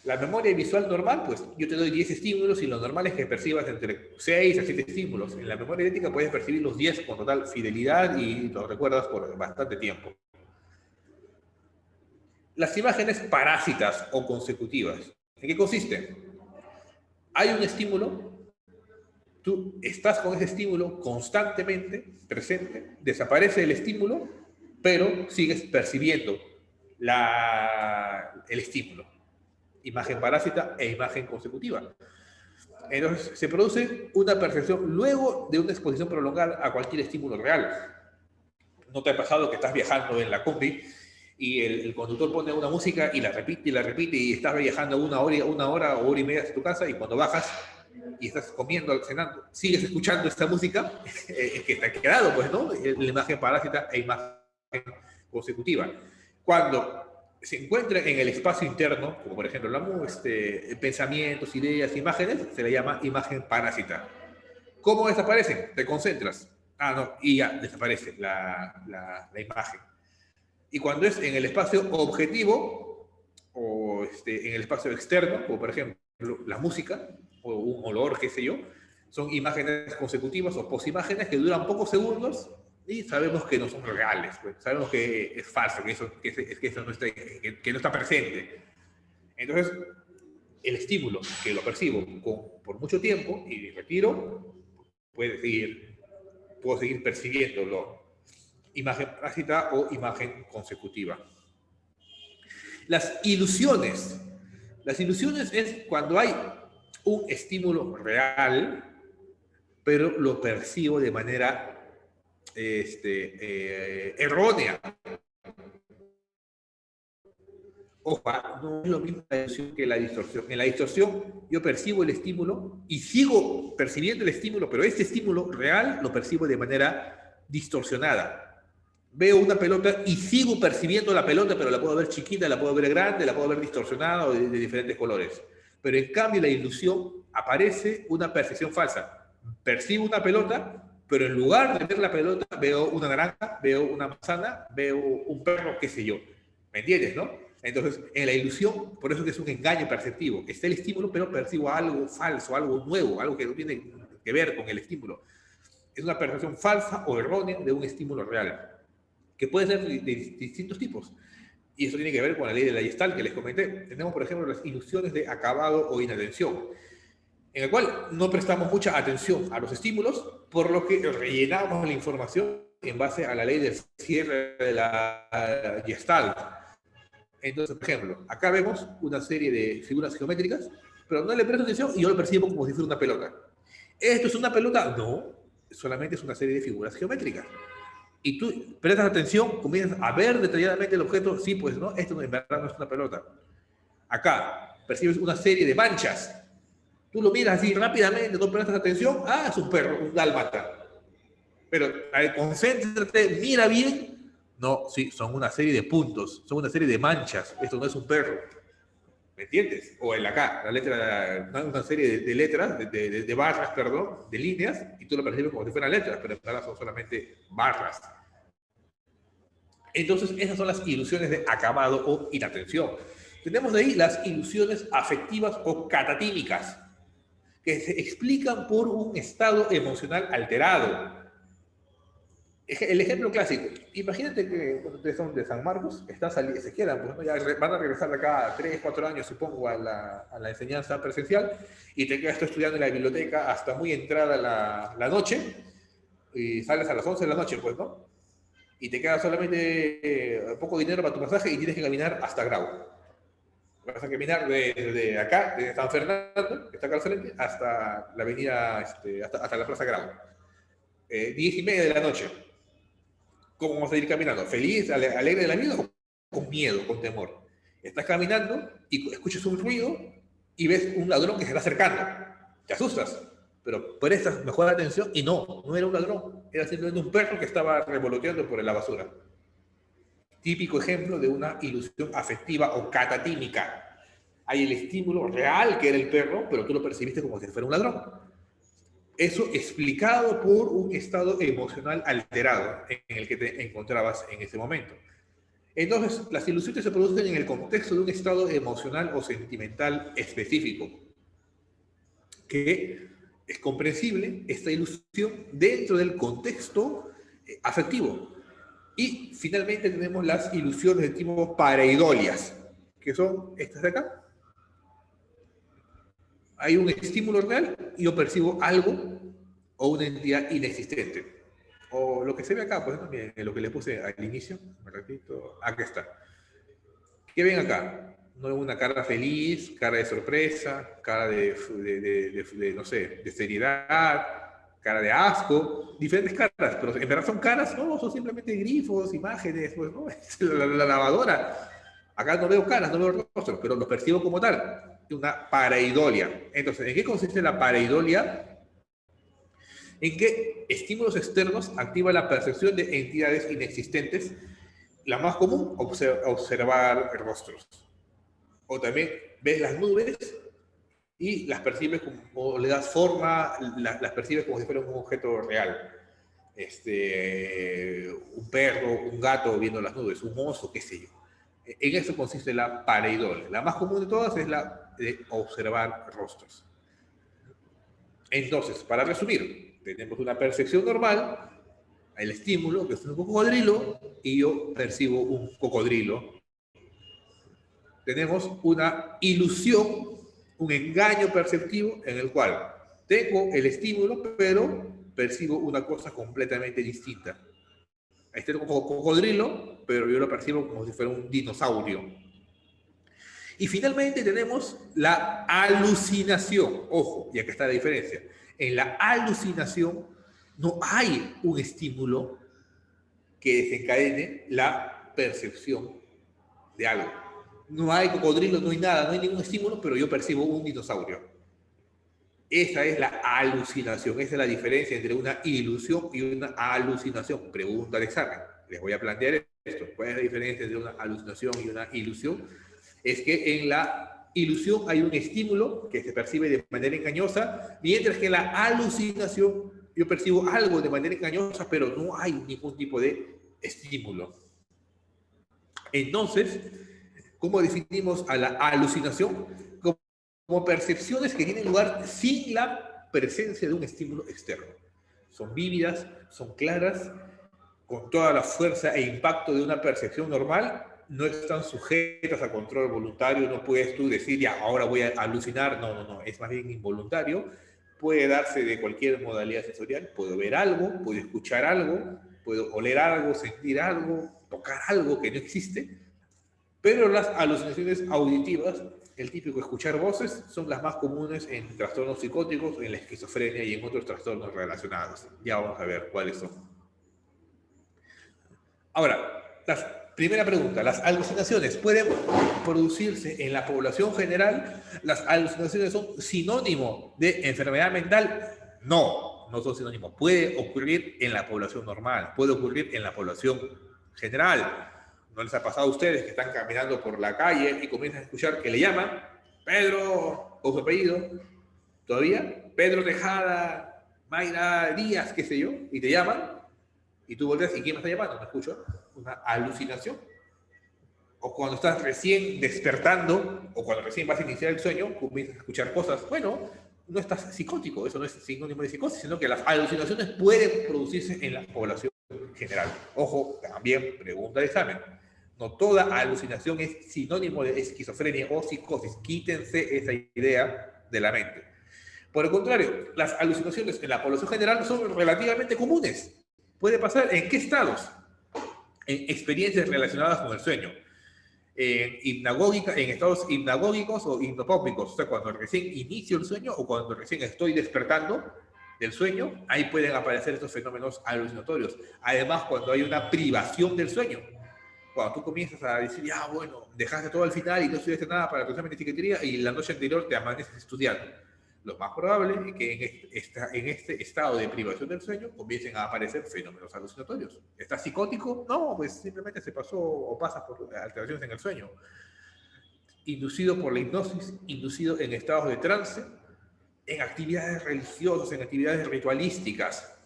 La memoria visual normal, pues yo te doy 10 estímulos y lo normal es que percibas entre 6 a 7 estímulos. En la memoria eidética puedes percibir los 10 con total fidelidad y los recuerdas por bastante tiempo. Las imágenes parásitas o consecutivas, ¿en qué consisten? Hay un estímulo, tú estás con ese estímulo constantemente presente, desaparece el estímulo, pero sigues percibiendo el estímulo. Imagen parásita e imagen consecutiva. Entonces, se produce una percepción luego de una exposición prolongada a cualquier estímulo real. ¿No te ha pasado que estás viajando en la combi y el conductor pone una música y la repite y estás viajando una hora o hora y media hacia tu casa y cuando bajas y estás comiendo, cenando, sigues escuchando esta música? Es que te ha quedado, pues, ¿no? La imagen parásita e imagen consecutiva. Cuando se encuentra en el espacio interno, como por ejemplo pensamientos, ideas, imágenes, se le llama imagen parásita. ¿Cómo desaparecen? Te concentras. No, y ya desaparece la imagen. Y cuando es en el espacio objetivo o en el espacio externo, como por ejemplo la música o un olor, qué sé yo, son imágenes consecutivas o posimágenes que duran pocos segundos y sabemos que no son reales, pues. Sabemos que es falso, que eso no está presente. Entonces, el estímulo que lo percibo por mucho tiempo y retiro, puedo seguir percibiéndolo. Imagen parásita o imagen consecutiva. Las ilusiones. Las ilusiones es cuando hay un estímulo real, pero lo percibo de manera errónea. Ojo, no es lo mismo la ilusión que la distorsión. En la distorsión yo percibo el estímulo y sigo percibiendo el estímulo, pero este estímulo real lo percibo de manera distorsionada. Veo una pelota y sigo percibiendo la pelota, pero la puedo ver chiquita, la puedo ver grande, la puedo ver distorsionada o de diferentes colores. Pero en cambio, la ilusión aparece una percepción falsa. Percibo una pelota, pero en lugar de ver la pelota, veo una naranja, veo una manzana, veo un perro, qué sé yo. ¿Me entiendes, no? Entonces, en la ilusión, por eso que es un engaño perceptivo. Está el estímulo, pero percibo algo falso, algo nuevo, algo que no tiene que ver con el estímulo. Es una percepción falsa o errónea de un estímulo real, que puede ser de distintos tipos. Y eso tiene que ver con la ley de la Gestalt que les comenté. Tenemos, por ejemplo, las ilusiones de acabado o inatención, en el cual no prestamos mucha atención a los estímulos, por lo que rellenamos la información en base a la ley del cierre de la Gestalt. Entonces, por ejemplo, acá vemos una serie de figuras geométricas, pero no le presto atención y yo lo percibo como si fuera una pelota. ¿Esto es una pelota? No, solamente es una serie de figuras geométricas. Y tú prestas atención, comienzas a ver detalladamente el objeto, sí, pues no, esto en verdad no es una pelota. Acá percibes una serie de manchas. Tú lo miras así rápidamente, no prestas atención, es un perro, un dálmata. Pero concéntrate, mira bien. No, sí, son una serie de puntos, son una serie de manchas. Esto no es un perro. ¿Me entiendes? O en acá, la letra, una serie de letras, de barras, perdón, de líneas, y tú lo percibes como si fueran letras, pero en verdad son solamente barras. Entonces, esas son las ilusiones de acabado o inatención. Tenemos de ahí las ilusiones afectivas o catatímicas, que se explican por un estado emocional alterado. El ejemplo clásico. Imagínate que cuando ustedes son de San Marcos, se quedan, pues, ¿no? Ya van a regresar de acá 3, 4 años, supongo, a la enseñanza presencial, y te quedas tú estudiando en la biblioteca hasta muy entrada la noche, y sales a las 11 de la noche, pues, ¿no? Y te queda solamente poco dinero para tu pasaje y tienes que caminar hasta Grau. Vas a caminar desde acá, desde San Fernando, que está acá al frente, hasta la avenida, hasta la Plaza Grau. 10:30 de la noche. ¿Cómo vamos a ir caminando? ¿Feliz, alegre de la vida o con miedo, con temor? Estás caminando y escuchas un ruido y ves un ladrón que se está acercando. Te asustas, pero prestas mejor atención y no era un ladrón, era simplemente un perro que estaba revoloteando por la basura. Típico ejemplo de una ilusión afectiva o catatímica. Hay el estímulo real que era el perro, pero tú lo percibiste como si fuera un ladrón. Eso explicado por un estado emocional alterado en el que te encontrabas en ese momento. Entonces, las ilusiones se producen en el contexto de un estado emocional o sentimental específico, que es comprensible esta ilusión dentro del contexto afectivo. Y finalmente tenemos las ilusiones de tipo pareidolias, que son estas de acá. Hay un estímulo real y yo percibo algo o una entidad inexistente. O lo que se ve acá, pues también, lo que les puse al inicio, un ratito, aquí está. ¿Qué ven acá? No, una cara feliz, cara de sorpresa, cara no sé, de seriedad, cara de asco, diferentes caras, pero en verdad son caras, no, son simplemente grifos, imágenes, pues, ¿no? La lavadora. Acá no veo caras, no veo rostros, pero los percibo como tal. Una pareidolia. Entonces, ¿en qué consiste la pareidolia? En que estímulos externos activan la percepción de entidades inexistentes. La más común, observar rostros. O también ves las nubes y las percibes como, le das forma, las percibes como si fuera un objeto real. Un perro, un gato viendo las nubes, un oso, qué sé yo. En eso consiste la pareidolia. La más común de todas es la de observar rostros. Entonces, para resumir, tenemos una percepción normal, el estímulo, que es un cocodrilo, y yo percibo un cocodrilo. Tenemos una ilusión, un engaño perceptivo en el cual tengo el estímulo, pero percibo una cosa completamente distinta. Este es un cocodrilo, pero yo lo percibo como si fuera un dinosaurio. Y finalmente tenemos la alucinación. Ojo, y acá está la diferencia. En la alucinación no hay un estímulo que desencadene la percepción de algo. No hay cocodrilo, no hay nada, no hay ningún estímulo, pero yo percibo un dinosaurio. Esa es la alucinación, esa es la diferencia entre una ilusión y una alucinación. Pregunta de examen. Les voy a plantear esto. ¿Cuál es la diferencia entre una alucinación y una ilusión? Es que en la ilusión hay un estímulo que se percibe de manera engañosa, mientras que en la alucinación yo percibo algo de manera engañosa, pero no hay ningún tipo de estímulo. Entonces, ¿cómo definimos a la alucinación? Como percepciones que tienen lugar sin la presencia de un estímulo externo. Son vívidas, son claras, con toda la fuerza e impacto de una percepción normal, no están sujetas a control voluntario, no puedes tú decir, ya, ahora voy a alucinar, no, es más bien involuntario, puede darse de cualquier modalidad sensorial, puedo ver algo, puedo escuchar algo, puedo oler algo, sentir algo, tocar algo que no existe, pero las alucinaciones auditivas, el típico escuchar voces, son las más comunes en trastornos psicóticos, en la esquizofrenia y en otros trastornos relacionados. Ya vamos a ver cuáles son. Ahora, primera pregunta, ¿las alucinaciones pueden producirse en la población general? ¿Las alucinaciones son sinónimo de enfermedad mental? No, no son sinónimo. Puede ocurrir en la población normal, puede ocurrir en la población general. ¿No les ha pasado a ustedes que están caminando por la calle y comienzan a escuchar que le llaman Pedro, o su apellido, todavía? Pedro Tejada, Mayra Díaz, qué sé yo, y te llaman? Y tú volteas, ¿y quién me está llamando? ¿Me escucho? Una alucinación. O cuando estás recién despertando, o cuando recién vas a iniciar el sueño, comienzas a escuchar cosas. Bueno, no estás psicótico, eso no es sinónimo de psicosis, sino que las alucinaciones pueden producirse en la población general. Ojo, también pregunta de examen. No toda alucinación es sinónimo de esquizofrenia o psicosis. Quítense esa idea de la mente. Por el contrario, las alucinaciones en la población general son relativamente comunes. Puede pasar en qué estados? En experiencias relacionadas con el sueño. En estados hipnagógicos o hipnopópicos, o sea, cuando recién inicio el sueño o cuando recién estoy despertando del sueño, ahí pueden aparecer estos fenómenos alucinatorios. Además, cuando hay una privación del sueño, cuando tú comienzas a decir, ya, bueno, dejaste todo al final y no estudiaste nada para tu examen de psiquiatría y la noche anterior te amaneces estudiando. Lo más probable es que en este estado de privación del sueño comiencen a aparecer fenómenos alucinatorios. ¿Estás psicótico? No, pues simplemente se pasó o pasa por alteraciones en el sueño. Inducido por la hipnosis, inducido en estados de trance, en actividades religiosas, en actividades ritualísticas.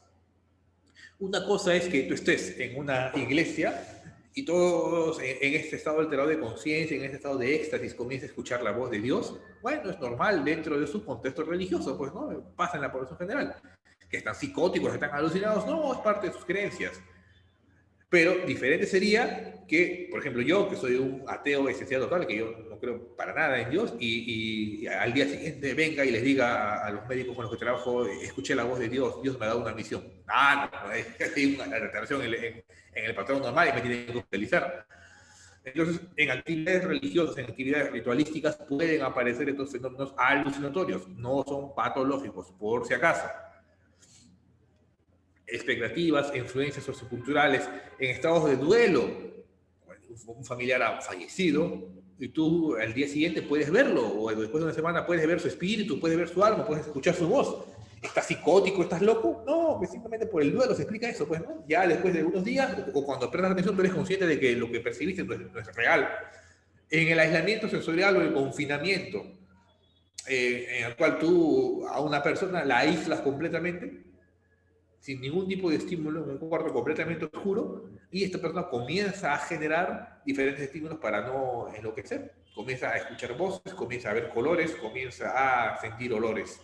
Una cosa es que tú estés en una iglesia y todos en este estado alterado de conciencia, en este estado de éxtasis, comienza a escuchar la voz de Dios. Bueno, es normal dentro de su contexto religioso, pues, ¿no? Pasa en la población general. Que están psicóticos, que están alucinados, no, es parte de sus creencias. Pero diferente sería que, por ejemplo, yo, que soy un ateo esencial total, que yo no creo para nada en Dios, y al día siguiente venga y les diga a los médicos con los que trabajo, escuché la voz de Dios, Dios me ha dado una misión. No, hay una alteración en el patrón normal y me tienen que utilizar. Entonces, en actividades religiosas, en actividades ritualísticas, pueden aparecer estos fenómenos alucinatorios, no son patológicos, por si acaso. Expectativas, influencias socioculturales, en estados de duelo, un familiar ha fallecido, y tú al día siguiente puedes verlo, o después de una semana puedes ver su espíritu, puedes ver su alma, puedes escuchar su voz. ¿Estás psicótico? ¿Estás loco? No, pues simplemente por el duelo se explica eso, pues, ¿no? Ya después de unos días, o cuando prestas atención, tú eres consciente de que lo que percibiste no es real. En el aislamiento sensorial o el confinamiento, en el cual tú a una persona la aíslas completamente, sin ningún tipo de estímulo, en un cuarto completamente oscuro, y esta persona comienza a generar diferentes estímulos para no enloquecer. Comienza a escuchar voces, comienza a ver colores, comienza a sentir olores.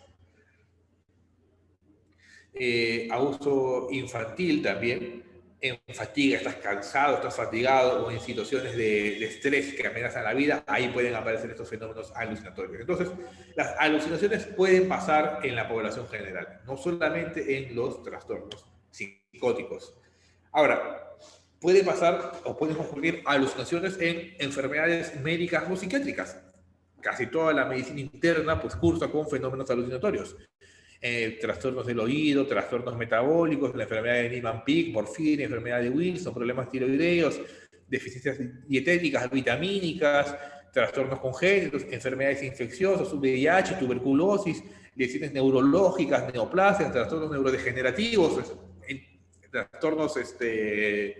Abuso infantil también, en fatiga, estás cansado, estás fatigado o en situaciones de estrés que amenazan la vida, ahí pueden aparecer estos fenómenos alucinatorios. Entonces, las alucinaciones pueden pasar en la población general, no solamente en los trastornos psicóticos. Ahora, puede pasar o pueden ocurrir alucinaciones en enfermedades médicas o psiquiátricas. Casi toda la medicina interna pues cursa con fenómenos alucinatorios. Trastornos del oído, trastornos metabólicos, la enfermedad de Niemann-Pick, porfiria, enfermedad de Wilson, problemas tiroideos, deficiencias dietéticas, vitamínicas, trastornos congénitos, enfermedades infecciosas, VIH, tuberculosis, lesiones neurológicas, neoplasias, trastornos neurodegenerativos, trastornos del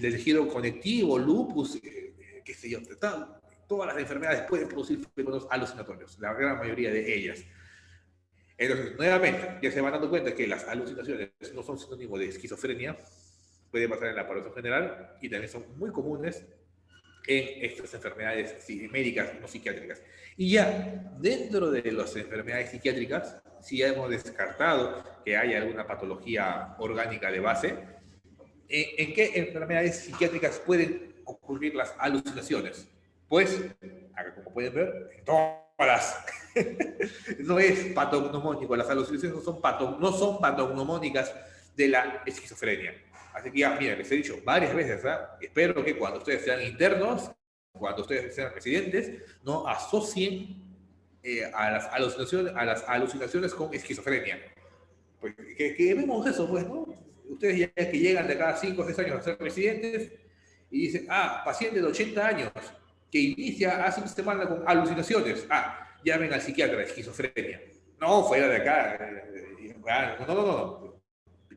tejido conectivo, lupus, qué sé yo, todas las enfermedades pueden producir fenómenos alucinatorios, la gran mayoría de ellas. Entonces, nuevamente, ya se van dando cuenta que las alucinaciones no son sinónimo de esquizofrenia, puede pasar en la población general y también son muy comunes en estas enfermedades médicas no psiquiátricas. Y ya dentro de las enfermedades psiquiátricas, si ya hemos descartado que haya alguna patología orgánica de base, ¿en qué enfermedades psiquiátricas pueden ocurrir las alucinaciones? Pues, acá como pueden ver, en todas. No es patognomónico, las alucinaciones no son patognomónicas de la esquizofrenia. Así que ya, mira, les he dicho varias veces, espero que cuando ustedes sean internos, cuando ustedes sean residentes, no asocien a las alucinaciones con esquizofrenia. Pues, que vemos eso, pues, ¿no? Ustedes ya que llegan de cada 5 o 6 años a ser residentes y dicen, paciente de 80 años que inicia hace una semana con alucinaciones, llamen al psiquiatra, esquizofrenia. No, fuera de acá. No.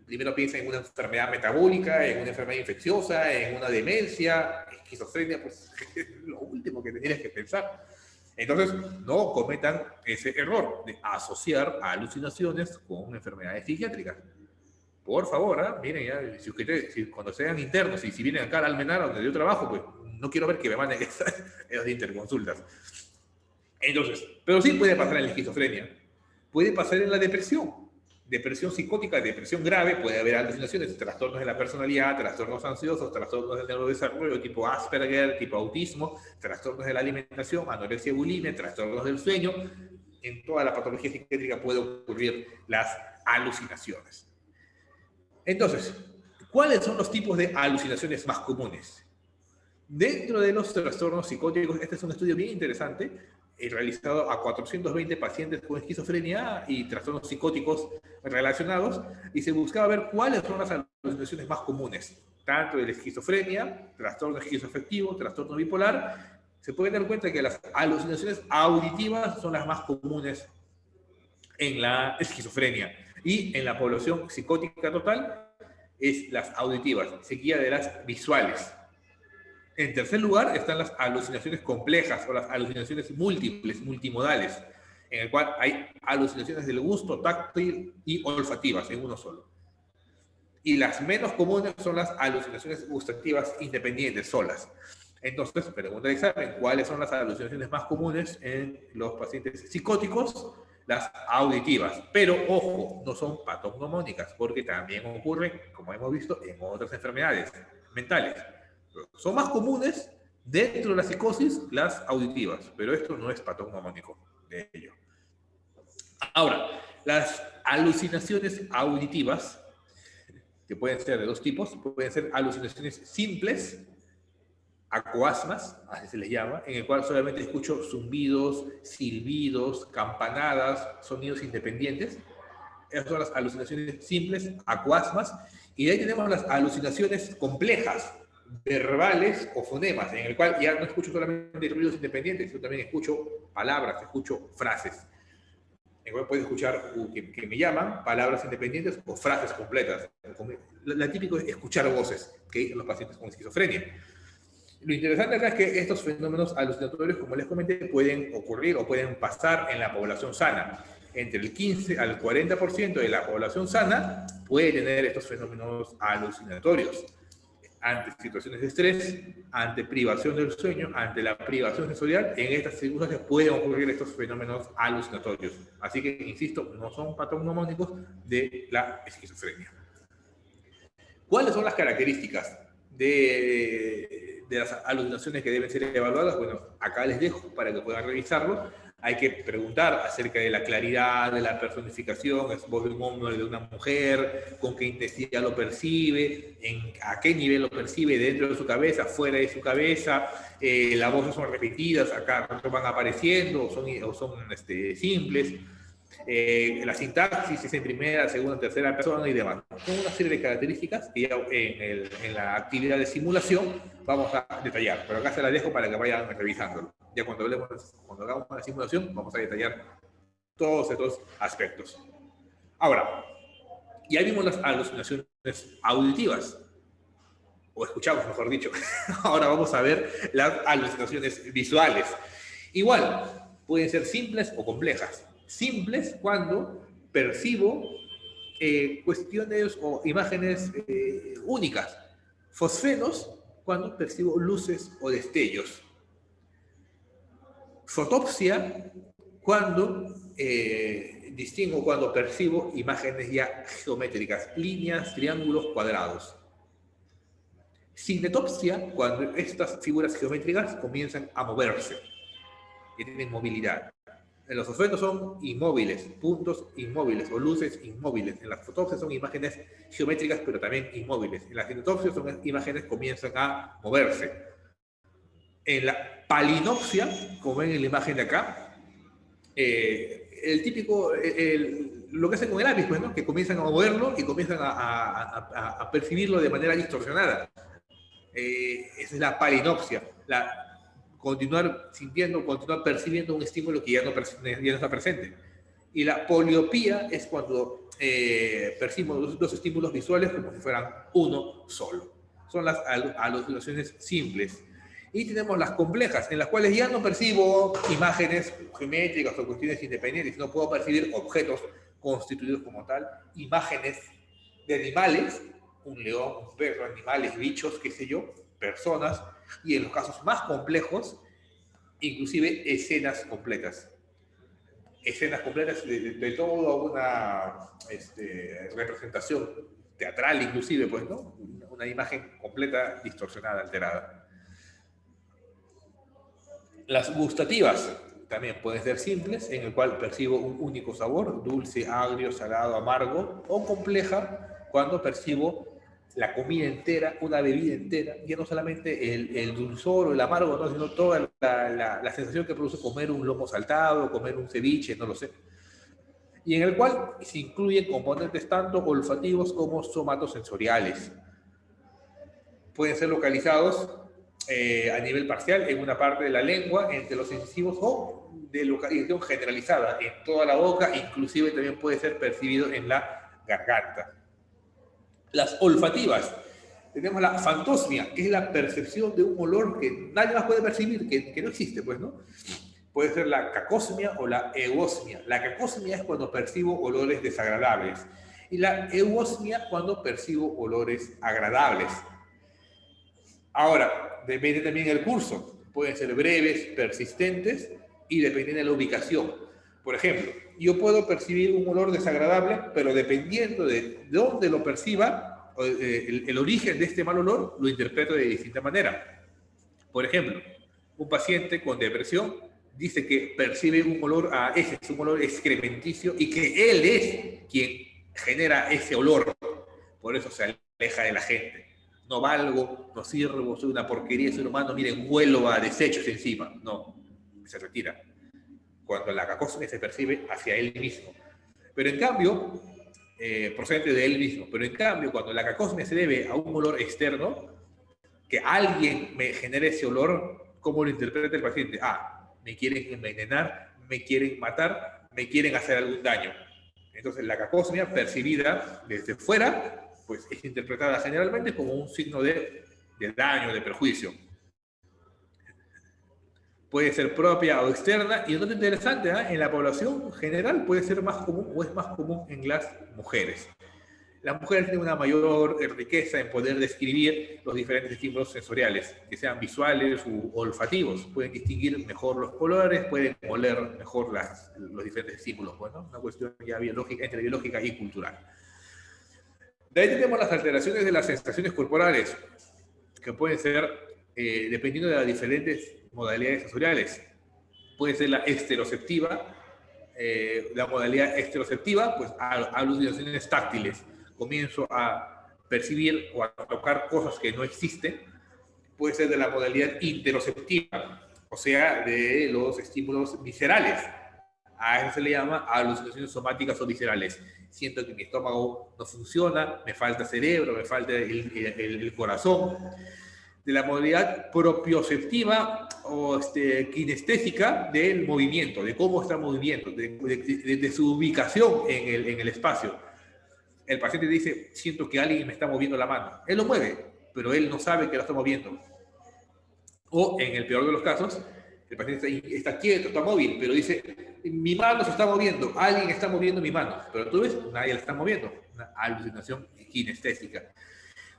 Primero piensa en una enfermedad metabólica, en una enfermedad infecciosa, en una demencia. Esquizofrenia, pues es lo último que tendrías que pensar. Entonces, no cometan ese error de asociar alucinaciones con enfermedades psiquiátricas. Por favor, miren, ya, si cuando sean internos y si vienen acá al Almenara donde yo trabajo, pues no quiero ver que me manden esas interconsultas. Entonces, pero sí puede pasar en la esquizofrenia, puede pasar en la depresión. depresión psicótica, depresión grave, puede haber alucinaciones, trastornos de la personalidad, trastornos ansiosos, trastornos del neurodesarrollo tipo Asperger, tipo autismo, trastornos de la alimentación, anorexia y bulimia, trastornos del sueño. En toda la patología psiquiátrica puede ocurrir las alucinaciones. Entonces, ¿cuáles son los tipos de alucinaciones más comunes? Dentro de los trastornos psicóticos, este es un estudio bien interesante, realizado a 420 pacientes con esquizofrenia y trastornos psicóticos relacionados, y se buscaba ver cuáles son las alucinaciones más comunes, tanto de la esquizofrenia, trastorno esquizoafectivo, trastorno bipolar. Se puede dar cuenta que las alucinaciones auditivas son las más comunes en la esquizofrenia, y en la población psicótica total es las auditivas, seguida de las visuales. En tercer lugar están las alucinaciones complejas o las alucinaciones múltiples, multimodales, en el cual hay alucinaciones del gusto, táctil y olfativas en uno solo. Y las menos comunes son las alucinaciones gustativas independientes, solas. Entonces, pregunta de examen, ¿cuáles son las alucinaciones más comunes en los pacientes psicóticos? Las auditivas. Pero, ojo, no son patognomónicas, porque también ocurre, como hemos visto, en otras enfermedades mentales. Son más comunes dentro de la psicosis las auditivas, pero esto no es patognomónico de ello. Ahora, las alucinaciones auditivas, que pueden ser de dos tipos, pueden ser alucinaciones simples, acoasmas, así se les llama, en el cual solamente escucho zumbidos, silbidos, campanadas, sonidos independientes. Esas son las alucinaciones simples, acoasmas, y de ahí tenemos las alucinaciones complejas, verbales o fonemas, en el cual ya no escucho solamente ruidos independientes, sino también escucho palabras, escucho frases. En el cual puedo escuchar que me llaman, palabras independientes o frases completas. La típico es escuchar voces, que en los pacientes con esquizofrenia. Lo interesante acá es que estos fenómenos alucinatorios, como les comenté, pueden ocurrir o pueden pasar en la población sana. Entre el 15 al 40% de la población sana puede tener estos fenómenos alucinatorios. Ante situaciones de estrés, ante privación del sueño, ante la privación sensorial, en estas circunstancias pueden ocurrir estos fenómenos alucinatorios. Así que, insisto, no son patognomónicos de la esquizofrenia. ¿Cuáles son las características de las alucinaciones que deben ser evaluadas? Bueno, acá les dejo para que puedan revisarlo. Hay que preguntar acerca de la claridad, de la personificación, es voz de un hombre o de una mujer, con qué intensidad lo percibe, a qué nivel lo percibe, dentro de su cabeza, fuera de su cabeza, las voces son repetidas, acá van apareciendo, o son simples. La sintaxis es en primera, segunda, tercera persona y demás. Son una serie de características que ya en la actividad de simulación vamos a detallar, pero acá se la dejo para que vayan revisándolo. Ya cuando hagamos una simulación vamos a detallar todos estos aspectos. Ahora, ya vimos las alucinaciones auditivas, o escuchamos, mejor dicho. Ahora vamos a ver las alucinaciones visuales. Igual, pueden ser simples o complejas. Simples cuando percibo cuestiones o imágenes únicas. Fosfenos cuando percibo luces o destellos. Fotopsia cuando distingo cuando percibo imágenes ya geométricas, líneas, triángulos, cuadrados. Cinetopsia cuando estas figuras geométricas comienzan a moverse y tienen movilidad. En los fosfenos son inmóviles, puntos inmóviles o luces inmóviles. En las fotopsias son imágenes geométricas pero también inmóviles. En las cinetopsias son imágenes que comienzan a moverse. En la palinopsia, como ven en la imagen de acá, el típico, lo que hacen con el lápiz, pues, ¿no? Que comienzan a moverlo y comienzan a percibirlo de manera distorsionada. Esa es la palinopsia, continuar sintiendo, continuar percibiendo un estímulo que ya no está presente. Y la poliopía es cuando percibo dos estímulos visuales como si fueran uno solo. Son las alucinaciones simples. Y tenemos las complejas, en las cuales ya no percibo imágenes geométricas o cuestiones independientes, sino puedo percibir objetos constituidos como tal, imágenes de animales, un león, un perro, animales, bichos, qué sé yo, personas, y en los casos más complejos, inclusive escenas completas. escenas completas de toda una representación teatral inclusive, pues, ¿no? Una imagen completa, distorsionada, alterada. Las gustativas también pueden ser simples, en el cual percibo un único sabor, dulce, agrio, salado, amargo, o compleja, cuando percibo la comida entera, una bebida entera, ya no solamente el dulzor o el amargo, ¿no? Sino toda la sensación que produce comer un lomo saltado, comer un ceviche, no lo sé. Y en el cual se incluyen componentes tanto olfativos como somatosensoriales. Pueden ser localizados a nivel parcial en una parte de la lengua, entre los incisivos, o de localización generalizada en toda la boca, inclusive también puede ser percibido en la garganta. Las olfativas. Tenemos la fantosmia, que es la percepción de un olor que nadie más puede percibir, que no existe, pues, ¿no? Puede ser la cacosmia o la eosmia. La cacosmia es cuando percibo olores desagradables y la eosmia cuando percibo olores agradables. Ahora, depende también del curso. Pueden ser breves, persistentes y depende de la ubicación. Por ejemplo, yo puedo percibir un olor desagradable, pero dependiendo de dónde lo perciba, el origen de este mal olor lo interpreto de distinta manera. Por ejemplo, un paciente con depresión dice que percibe un olor a heces, un olor excrementicio, y que él es quien genera ese olor. Por eso se aleja de la gente. No valgo, no sirvo, soy una porquería de ser humano, miren, huelo a desechos encima. No, se retira. Cuando la cacosmia se percibe hacia él mismo. Pero en cambio, procedente de él mismo, pero en cambio, cuando la cacosmia se debe a un olor externo, que alguien me genere ese olor, ¿cómo lo interpreta el paciente? Ah, me quieren envenenar, me quieren matar, me quieren hacer algún daño. Entonces la cacosmia percibida desde fuera, pues es interpretada generalmente como un signo de daño, de perjuicio. Puede ser propia o externa, y lo interesante, en la población general puede ser más común o es más común en las mujeres. La mujer tiene una mayor riqueza en poder describir los diferentes estímulos sensoriales, que sean visuales u olfativos. Pueden distinguir mejor los colores, pueden oler mejor los diferentes estímulos. Bueno, una cuestión ya biológica, entre biológica y cultural. De ahí tenemos las alteraciones de las sensaciones corporales, que pueden ser, dependiendo de las diferentes modalidades sensoriales. Puede ser la esteroceptiva, la modalidad esteroceptiva, pues alucinaciones táctiles. Comienzo a percibir o a tocar cosas que no existen. Puede ser de la modalidad interoceptiva, o sea, de los estímulos viscerales. A eso se le llama alucinaciones somáticas o viscerales. Siento que mi estómago no funciona, me falta cerebro, me falta el corazón. De la modalidad propioceptiva o kinestésica del movimiento, de cómo está el movimiento, de su ubicación en el espacio. El paciente dice, siento que alguien me está moviendo la mano. Él lo mueve, pero él no sabe que lo está moviendo. O, en el peor de los casos, el paciente está quieto, está móvil, pero dice, mi mano se está moviendo, alguien está moviendo mi mano. Pero tú ves, nadie la está moviendo. Una alucinación kinestésica.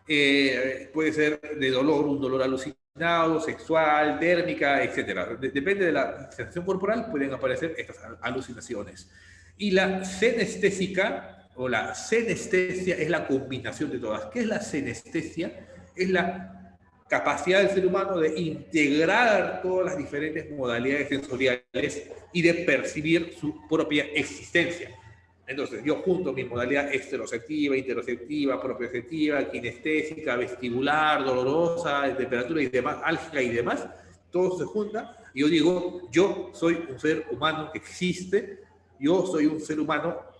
Puede ser de dolor, un dolor alucinado, sexual, térmica, etc. Depende de la sensación corporal, pueden aparecer estas alucinaciones. Y la senestésica o la senestesia es la combinación de todas. ¿Qué es la senestesia? Es la capacidad del ser humano de integrar todas las diferentes modalidades sensoriales y de percibir su propia existencia. Entonces, yo junto mi modalidad esteroceptiva, interoceptiva, propioceptiva, kinestésica, vestibular, dolorosa, de temperatura y demás, álgica y demás, todo se junta y yo digo, yo soy un ser humano que existe, yo soy un ser humano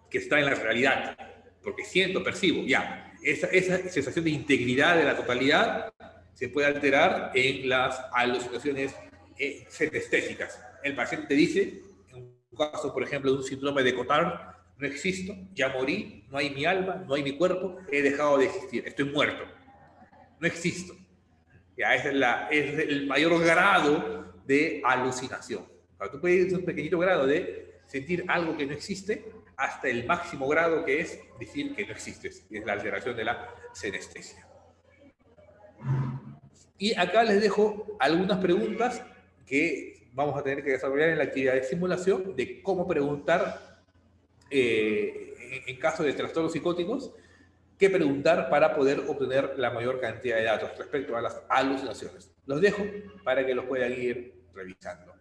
que está en la realidad, porque siento, percibo, ya. Esa sensación de integridad de la totalidad se puede alterar en las alucinaciones senestésicas. El paciente dice, caso, por ejemplo, de un síndrome de Cotard, no existo, ya morí, no hay mi alma, no hay mi cuerpo, he dejado de existir, estoy muerto, no existo. Ya, es el mayor grado de alucinación. Tú puedes ir un pequeñito grado de sentir algo que no existe hasta el máximo grado que es decir que no existes, y es la alteración de la senestesia. Y acá les dejo algunas preguntas que vamos a tener que desarrollar en la actividad de simulación de cómo preguntar, en caso de trastornos psicóticos, qué preguntar para poder obtener la mayor cantidad de datos respecto a las alucinaciones. Los dejo para que los puedan ir revisando.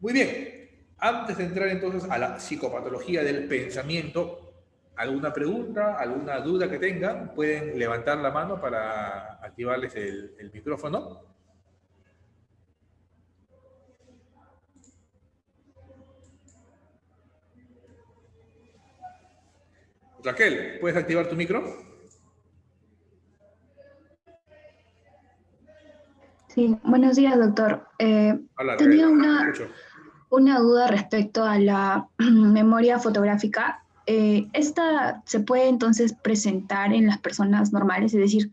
Muy bien, antes de entrar entonces a la psicopatología del pensamiento, ¿alguna pregunta, alguna duda que tengan? Pueden levantar la mano para activarles el micrófono. Raquel, ¿puedes activar tu micro? Sí, buenos días, doctor. Hola, Raquel. Tenía Escucho. una duda respecto a la memoria fotográfica. ¿Esta se puede entonces presentar en las personas normales, es decir,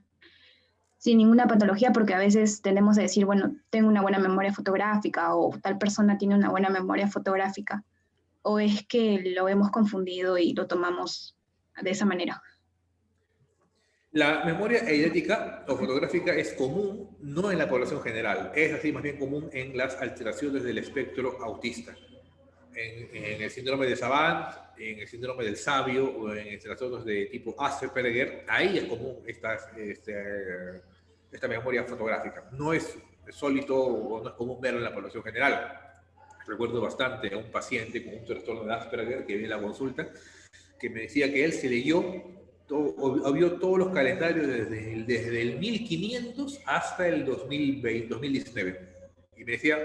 sin ninguna patología? Porque a veces tendemos a decir, bueno, tengo una buena memoria fotográfica o tal persona tiene una buena memoria fotográfica. ¿O es que lo hemos confundido y lo tomamos de esa manera? La memoria eidética o fotográfica es común, no en la población general, es así más bien común en las alteraciones del espectro autista. En el síndrome de Savant, en el síndrome del sabio o en trastornos de tipo Asperger, ahí es común esta memoria fotográfica. No es sólido o no es común verlo en la población general. Recuerdo bastante a un paciente con un trastorno de Asperger que viene a la consulta, que me decía que él se leyó o vio todos los calendarios desde el 1500 hasta el 2020, 2019. Y me decía,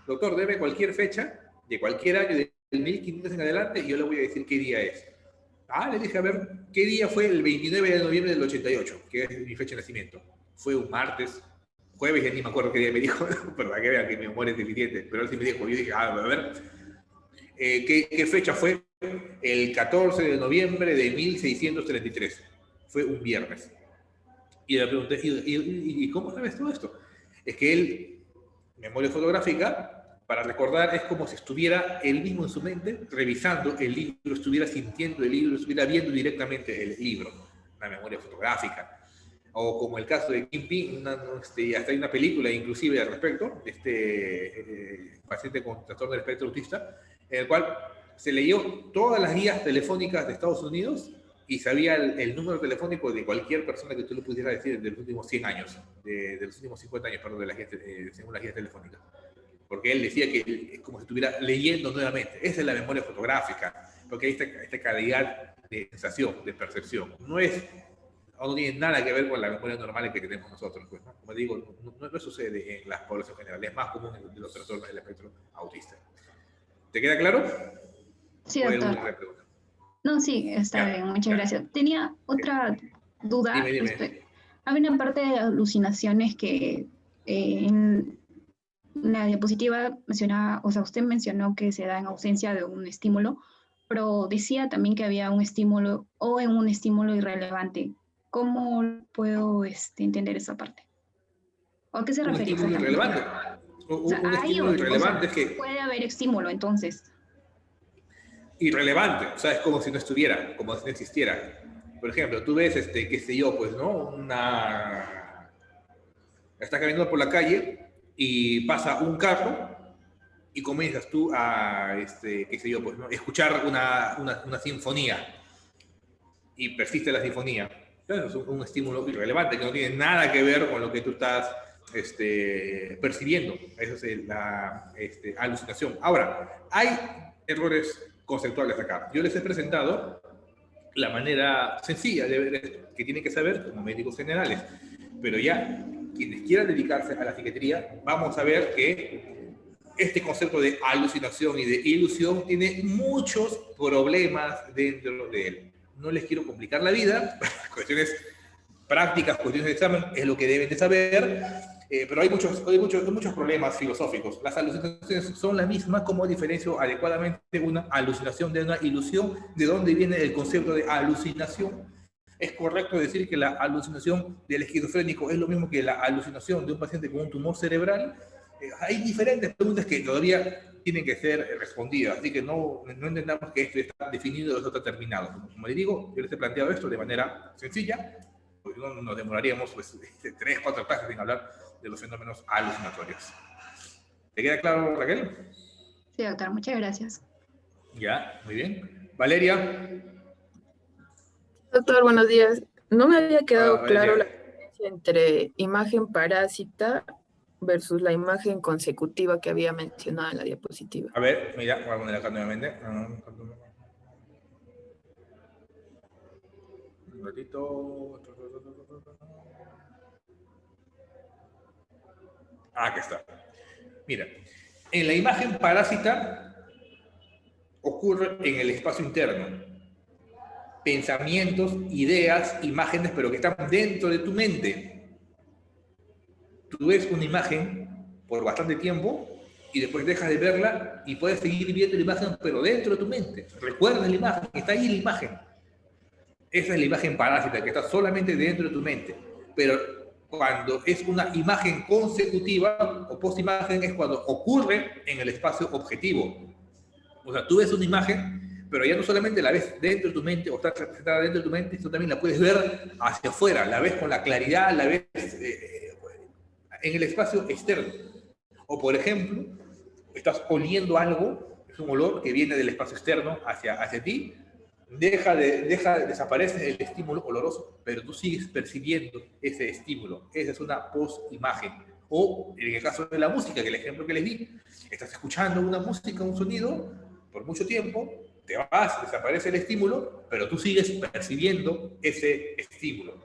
doctor, deme cualquier fecha de cualquier año del 1500 en adelante y yo le voy a decir qué día es. Ah, le dije, a ver, ¿qué día fue el 29 de noviembre del 88? Que es mi fecha de nacimiento. Fue un martes, jueves, ya ni me acuerdo qué día me dijo, pero para que vean que mi memoria es deficiente. Pero él sí me dijo, yo dije, a ver, ¿qué fecha fue? El 14 de noviembre de 1633. Fue un viernes. Y le pregunté, ¿y cómo sabes todo esto? Es que él, memoria fotográfica, para recordar, es como si estuviera él mismo en su mente revisando el libro, estuviera sintiendo el libro, estuviera viendo directamente el libro. Una memoria fotográfica. O como el caso de Kim Ping, hasta hay una película inclusive al respecto, paciente con trastorno del espectro autista, en el cual se leyó todas las guías telefónicas de Estados Unidos y sabía el número telefónico de cualquier persona que tú le pudieras decir de los últimos 100 años, de los últimos 50 años, perdón, según las guías telefónicas. Porque él decía que es como si estuviera leyendo nuevamente. Esa es la memoria fotográfica, porque hay esta calidad de sensación, de percepción. No tiene nada que ver con la memoria normal que tenemos nosotros. Pues, ¿no? Como digo, no sucede en las poblaciones generales, es más común en los trastornos del espectro autista. ¿Te queda claro? Sí, ¿O hay doctor. alguna pregunta? No, sí, está bien, Ya, muchas ya. gracias. Tenía otra duda Dime. respecto. Hay una parte de alucinaciones que en la diapositiva mencionaba, o sea, usted mencionó que se da en ausencia de un estímulo, pero decía también que había un estímulo o en un estímulo irrelevante. ¿Cómo puedo entender esa parte? ¿O a qué se Un refería estímulo exactamente? irrelevante. O sea, Un hay, estímulo o irrelevante sea, es que puede haber estímulo entonces. irrelevante, o sea, es como si no estuviera, como si no existiera. Por ejemplo, tú ves, qué sé yo, pues, ¿no? Estás caminando por la calle y pasa un carro y comienzas tú a, qué sé yo, pues, ¿no? Escuchar una sinfonía y persiste la sinfonía. Entonces es un estímulo irrelevante que no tiene nada que ver con lo que tú estás percibiendo. Eso es la alucinación. Ahora, hay errores conceptuales acá. Yo les he presentado la manera sencilla de ver esto, que tienen que saber como médicos generales. Pero ya, quienes quieran dedicarse a la psiquiatría, vamos a ver que este concepto de alucinación y de ilusión tiene muchos problemas dentro de él. No les quiero complicar la vida, cuestiones prácticas, cuestiones de examen, es lo que deben de saber, pero hay muchos problemas filosóficos. Las alucinaciones son las mismas, como diferencio adecuadamente una alucinación de una ilusión, de dónde viene el concepto de alucinación. ¿Es correcto decir que la alucinación del esquizofrénico es lo mismo que la alucinación de un paciente con un tumor cerebral? Hay diferentes preguntas que todavía tienen que ser respondidas, así que no entendamos que esto está definido o esto está terminado. Como les digo, yo les he planteado esto de manera sencilla, porque no nos demoraríamos pues, 3, 4 clases en hablar de los fenómenos alucinatorios. ¿Te queda claro, Raquel? Sí, doctor, muchas gracias. Ya, muy bien. Valeria. Doctor, buenos días. No me había Hola, quedado claro la Valeria. diferencia entre imagen parásita versus la imagen consecutiva que había mencionado en la diapositiva. A ver, mira, voy a poner acá nuevamente. Un ratito. Aquí está. Mira, en la imagen parásita ocurre en el espacio interno. Pensamientos, ideas, imágenes, pero que están dentro de tu mente. Tú ves una imagen por bastante tiempo y después dejas de verla y puedes seguir viendo la imagen, pero dentro de tu mente. Recuerdas la imagen, está ahí la imagen. Esa es la imagen parásita, que está solamente dentro de tu mente. Pero cuando es una imagen consecutiva o postimagen es cuando ocurre en el espacio objetivo. O sea, tú ves una imagen, pero ya no solamente la ves dentro de tu mente o está representada dentro de tu mente, sino también la puedes ver hacia afuera, la ves con la claridad, la ves en el espacio externo. O por ejemplo, estás oliendo algo, es un olor que viene del espacio externo hacia ti, desaparece el estímulo oloroso, pero tú sigues percibiendo ese estímulo. Esa es una post-imagen. O en el caso de la música, que el ejemplo que les di, estás escuchando una música, un sonido, por mucho tiempo, te vas, desaparece el estímulo, pero tú sigues percibiendo ese estímulo.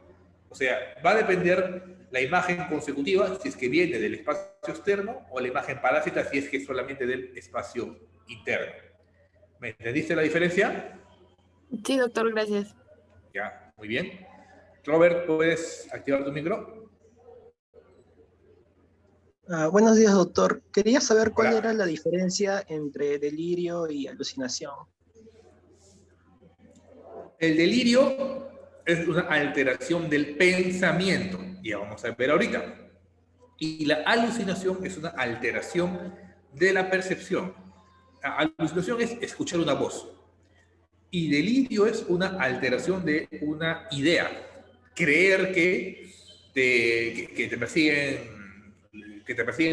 O sea, va a depender la imagen consecutiva si es que viene del espacio externo o la imagen parásita si es que es solamente del espacio interno. ¿Me entendiste la diferencia? Sí, doctor, gracias. Ya, muy bien. Robert, ¿puedes activar tu micro? Buenos días, doctor. Quería saber cuál era Hola. la diferencia entre delirio y alucinación. El delirio es una alteración del pensamiento, ya vamos a ver ahorita. Y la alucinación es una alteración de la percepción. La alucinación es escuchar una voz. Y delirio es una alteración de una idea. Creer que te persiguen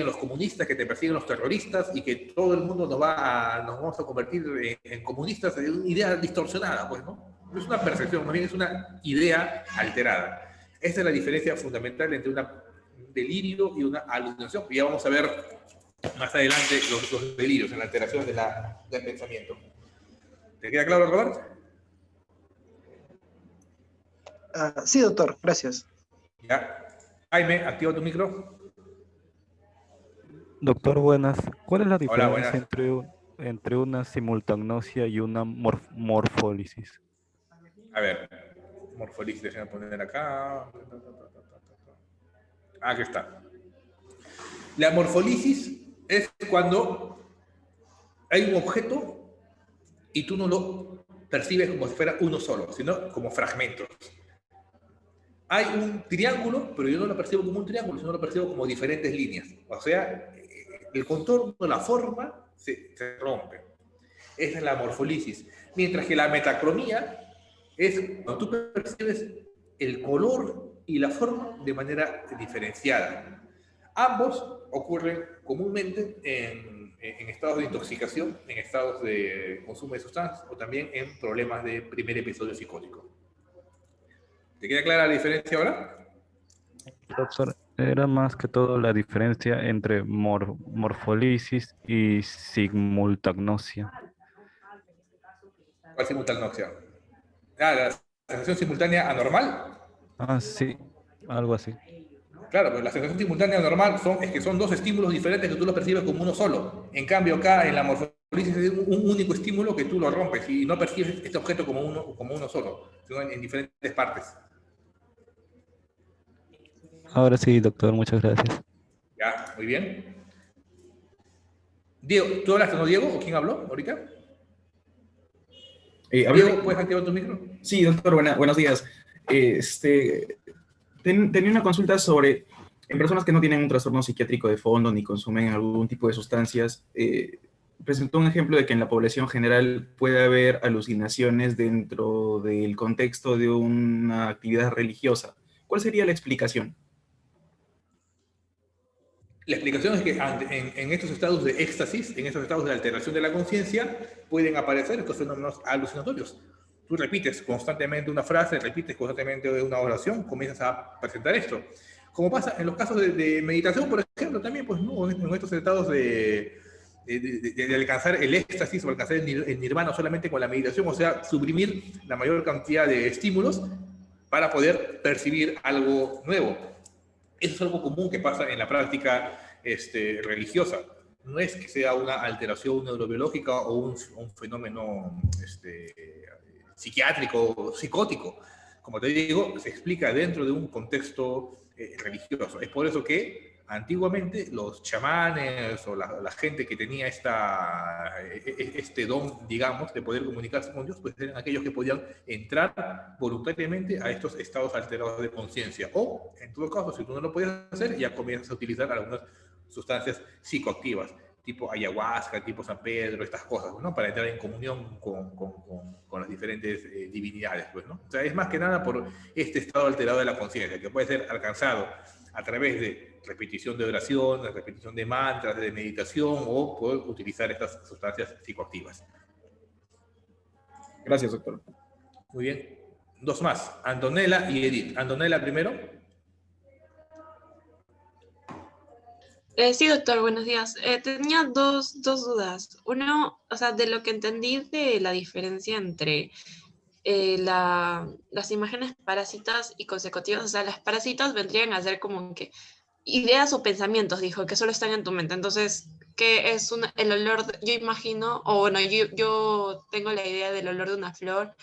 los comunistas, que te persiguen los terroristas y que todo el mundo nos vamos a convertir en comunistas, es una idea distorsionada, pues, ¿no? No es una percepción, más bien es una idea alterada. Esa es la diferencia fundamental entre un delirio y una alucinación. Y ya vamos a ver más adelante los delirios en la alteración del pensamiento. ¿Te queda claro, Robert? Sí, doctor, gracias. Ya. Jaime, activa tu micro. Doctor, buenas. ¿Cuál es la Hola, diferencia buenas. entre una simultagnosia y una morfólisis? A ver, morfolisis, déjame poner acá. Aquí está. La morfolisis es cuando hay un objeto y tú no lo percibes como si fuera uno solo, sino como fragmentos. Hay un triángulo, pero yo no lo percibo como un triángulo, sino lo percibo como diferentes líneas. O sea, el contorno, la forma, se rompe. Esa es la morfolisis. Mientras que la metacromía es cuando tú percibes el color y la forma de manera diferenciada. Ambos ocurren comúnmente en estados de intoxicación, en estados de consumo de sustancias o también en problemas de primer episodio psicótico. ¿Te queda clara la diferencia ahora? Doctor, era más que todo la diferencia entre morfólisis y simultagnosia. ¿Cuál simultagnosia? La sensación simultánea anormal. Ah, sí, algo así. Claro, pero la sensación simultánea anormal es que son dos estímulos diferentes que tú los percibes como uno solo. En cambio, acá en la morfolisis es un único estímulo que tú lo rompes y no percibes este objeto como uno solo, sino en diferentes partes. Ahora sí, doctor, muchas gracias. Ya, muy bien. Diego, ¿tú hablaste, no, Diego? ¿O quién habló ahorita? Diego, ¿puedes activar tu micro? Sí, doctor, buenos días. Tenía una consulta sobre, en personas que no tienen un trastorno psiquiátrico de fondo ni consumen algún tipo de sustancias, presentó un ejemplo de que en la población general puede haber alucinaciones dentro del contexto de una actividad religiosa. ¿Cuál sería la explicación? La explicación es que en estos estados de éxtasis, en estos estados de alteración de la conciencia, pueden aparecer estos fenómenos alucinatorios. Tú repites constantemente una frase, repites constantemente una oración, comienzas a presentar esto. Como pasa en los casos de meditación, por ejemplo, también, pues, ¿no? En estos estados de alcanzar el éxtasis o alcanzar el nirvana solamente con la meditación, o sea, suprimir la mayor cantidad de estímulos para poder percibir algo nuevo. Eso es algo común que pasa en la práctica religiosa. No es que sea una alteración neurobiológica o un fenómeno psiquiátrico o psicótico. Como te digo, se explica dentro de un contexto religioso. Es por eso que antiguamente los chamanes o la gente que tenía este don, digamos, de poder comunicarse con Dios, pues eran aquellos que podían entrar voluntariamente a estos estados alterados de conciencia. O, en todo caso, si tú no lo podías hacer, ya comienzas a utilizar algunas sustancias psicoactivas, tipo ayahuasca, tipo San Pedro, estas cosas, ¿no? Para entrar en comunión con las diferentes divinidades, pues, ¿no? O sea, es más que nada por este estado alterado de la conciencia, que puede ser alcanzado a través de repetición de oración, de repetición de mantras, de meditación, o poder utilizar estas sustancias psicoactivas. Gracias, doctor. Muy bien. Dos más, Antonella y Edith. Antonella primero. Sí, doctor, buenos días. Tenía dos dudas. Uno, o sea, de lo que entendí de la diferencia entre las imágenes parásitas y consecutivas, o sea, las parásitas vendrían a ser como que ideas o pensamientos, dijo, que solo están en tu mente. Entonces, ¿qué es el olor? Yo imagino, o bueno, yo tengo la idea del olor de una flor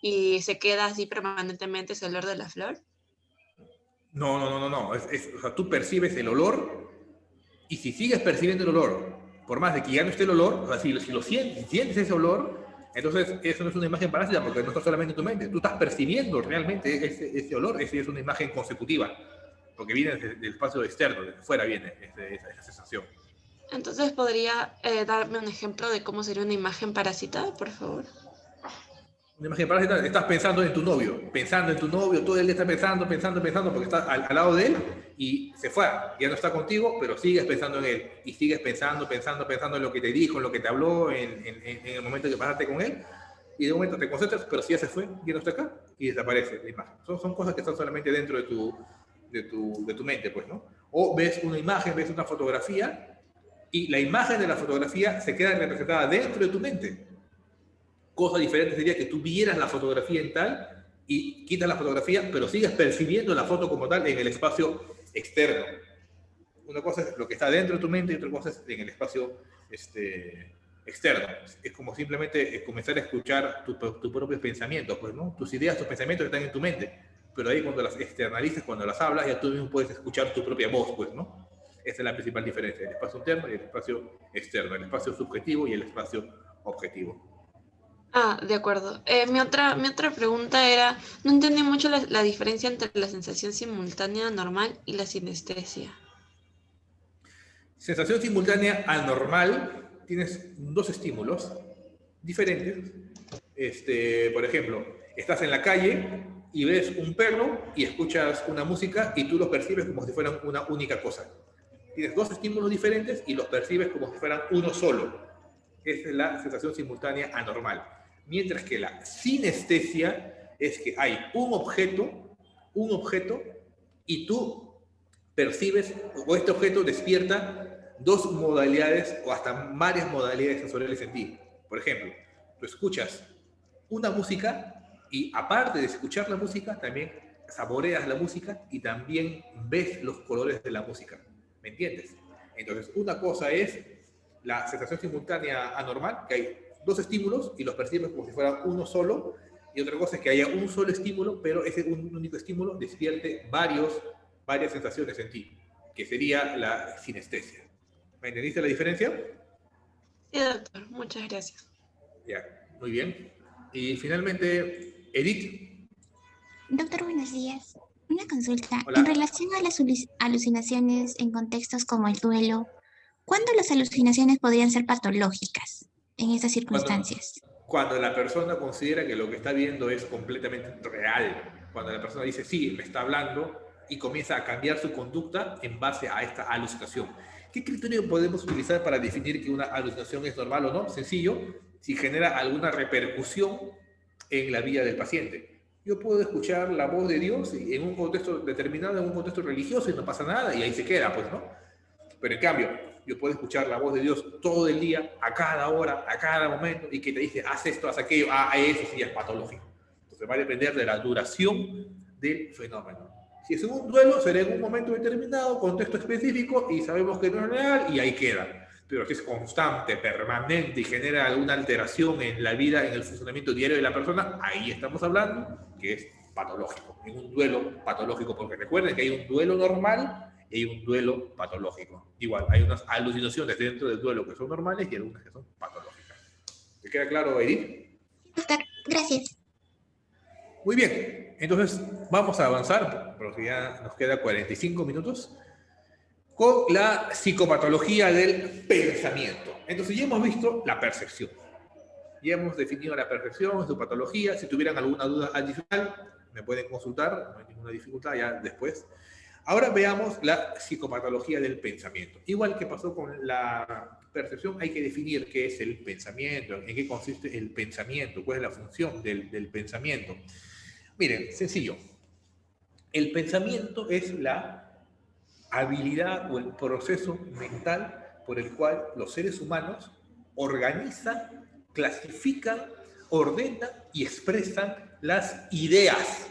y se queda así permanentemente ese olor de la flor. No. O sea, tú percibes el olor y si sigues percibiendo el olor, por más de que ya no esté el olor, o sea, si lo sientes ese olor, entonces eso no es una imagen parásita porque no está solamente en tu mente. Tú estás percibiendo realmente ese olor, esa es una imagen consecutiva, porque viene del espacio externo, desde fuera viene esa sensación. Entonces, ¿podría darme un ejemplo de cómo sería una imagen parásita, por favor? Una imagen parásita, estás pensando en tu novio, todo el día estás pensando, porque estás al lado de él y se fue, ya no está contigo, pero sigues pensando en él y sigues pensando en lo que te dijo, en lo que te habló, en el momento que pasaste con él, y de momento te concentras, pero si ya se fue, ya no está acá y desaparece la imagen. Son cosas que están solamente dentro de tu mente, pues, ¿no? O ves una imagen, ves una fotografía y la imagen de la fotografía se queda representada dentro de tu mente. Cosa diferente sería que tú vieras la fotografía en tal y quitas la fotografía, pero sigues percibiendo la foto como tal en el espacio externo. Una cosa es lo que está dentro de tu mente y otra cosa es en el espacio externo. Es como simplemente comenzar a escuchar tus propios pensamientos, pues, ¿no? Tus ideas, tus pensamientos están en tu mente, pero ahí cuando las externalizas, cuando las hablas, ya tú mismo puedes escuchar tu propia voz, pues, ¿no? Esa es la principal diferencia, el espacio interno y el espacio externo, el espacio subjetivo y el espacio objetivo. Ah, de acuerdo. Mi otra pregunta era, no entendí mucho la diferencia entre la sensación simultánea normal y la sinestesia. Sensación simultánea anormal, tienes dos estímulos diferentes. Por ejemplo, estás en la calle y ves un perro y escuchas una música y tú los percibes como si fueran una única cosa. Tienes dos estímulos diferentes y los percibes como si fueran uno solo. Esa es la sensación simultánea anormal. Mientras que la sinestesia es que hay un objeto y tú percibes, o este objeto despierta dos modalidades o hasta varias modalidades sensoriales en ti. Por ejemplo, tú escuchas una música y aparte de escuchar la música, también saboreas la música y también ves los colores de la música. ¿Me entiendes? Entonces, una cosa es la sensación simultánea anormal, que hay dos estímulos y los percibes como si fueran uno solo, y otra cosa es que haya un solo estímulo, pero ese un único estímulo despierte varias sensaciones en ti, que sería la sinestesia. ¿Me entendiste la diferencia? Sí, doctor, muchas gracias. Ya, muy bien. Y finalmente, Edith. Doctor, buenos días. Una consulta. Hola. En relación a las alucinaciones en contextos como el duelo, ¿cuándo las alucinaciones podrían ser patológicas en estas circunstancias? Cuando la persona considera que lo que está viendo es completamente real. Cuando la persona dice, sí, me está hablando y comienza a cambiar su conducta en base a esta alucinación. ¿Qué criterio podemos utilizar para definir que una alucinación es normal o no? Sencillo, si genera alguna repercusión en la vida del paciente. Yo puedo escuchar la voz de Dios en un contexto determinado, en un contexto religioso, y no pasa nada, y ahí se queda, pues, ¿no? Pero en cambio, yo puedo escuchar la voz de Dios todo el día, a cada hora, a cada momento, y que te dice, haz esto, haz aquello, eso sí es patológico. Entonces va a depender de la duración del fenómeno. Si es un duelo, será en un momento determinado, contexto específico, y sabemos que no es real, y ahí queda. Pero si es constante, permanente, y genera alguna alteración en la vida, en el funcionamiento diario de la persona, ahí estamos hablando que es patológico, en un duelo patológico, porque recuerden que hay un duelo normal y hay un duelo patológico. Igual, hay unas alucinaciones dentro del duelo que son normales y algunas que son patológicas. ¿Te queda claro, Edith? Doctor, gracias. Muy bien, entonces vamos a avanzar, porque ya nos queda 45 minutos, con la psicopatología del pensamiento. Entonces ya hemos visto la percepción. Ya hemos definido la percepción, su patología. Si tuvieran alguna duda adicional, me pueden consultar, no hay ninguna dificultad ya después. Ahora veamos la psicopatología del pensamiento. Igual que pasó con la percepción, hay que definir qué es el pensamiento, en qué consiste el pensamiento, cuál es la función del pensamiento. Miren, sencillo. El pensamiento es la habilidad o el proceso mental por el cual los seres humanos organizan, clasifican, ordenan y expresan las ideas.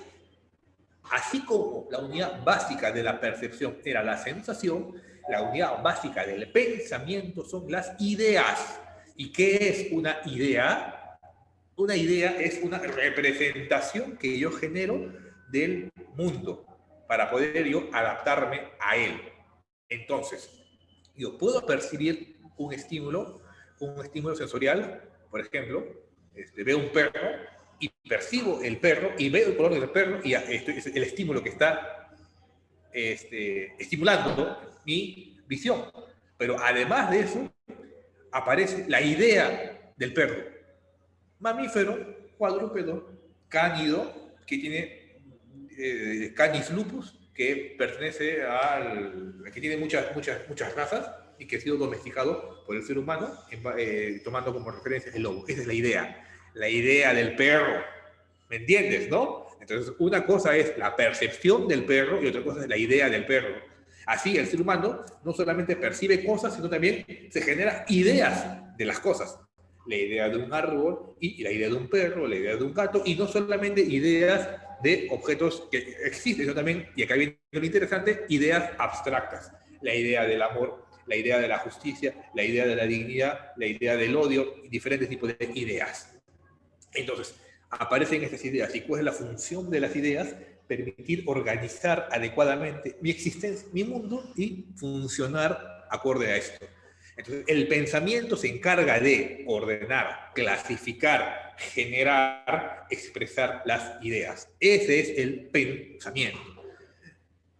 Así como la unidad básica de la percepción era la sensación, la unidad básica del pensamiento son las ideas. ¿Y qué es una idea? Una idea es una representación que yo genero del mundo para poder yo adaptarme a él. Entonces, yo puedo percibir un estímulo sensorial, por ejemplo, veo un perro y percibo el perro y veo el color del perro y esto es el estímulo que está estimulando mi visión. Pero además de eso, aparece la idea del perro. Mamífero, cuadrúpedo, cánido, que tiene Canis lupus, que pertenece que tiene muchas razas y que ha sido domesticado por el ser humano, tomando como referencia el lobo. Esa es la idea del perro. ¿Me entiendes, no? Entonces, una cosa es la percepción del perro y otra cosa es la idea del perro. Así, el ser humano no solamente percibe cosas, sino también se genera ideas de las cosas. La idea de un árbol y la idea de un perro, la idea de un gato, y no solamente ideas de objetos que existen, sino también, y acá viene lo interesante, ideas abstractas. La idea del amor, la idea de la justicia, la idea de la dignidad, la idea del odio, y diferentes tipos de ideas. Entonces, aparecen estas ideas. ¿Y cuál es la función de las ideas? Permitir organizar adecuadamente mi existencia, mi mundo, y funcionar acorde a esto. Entonces, el pensamiento se encarga de ordenar, clasificar, generar, expresar las ideas. Ese es el pensamiento.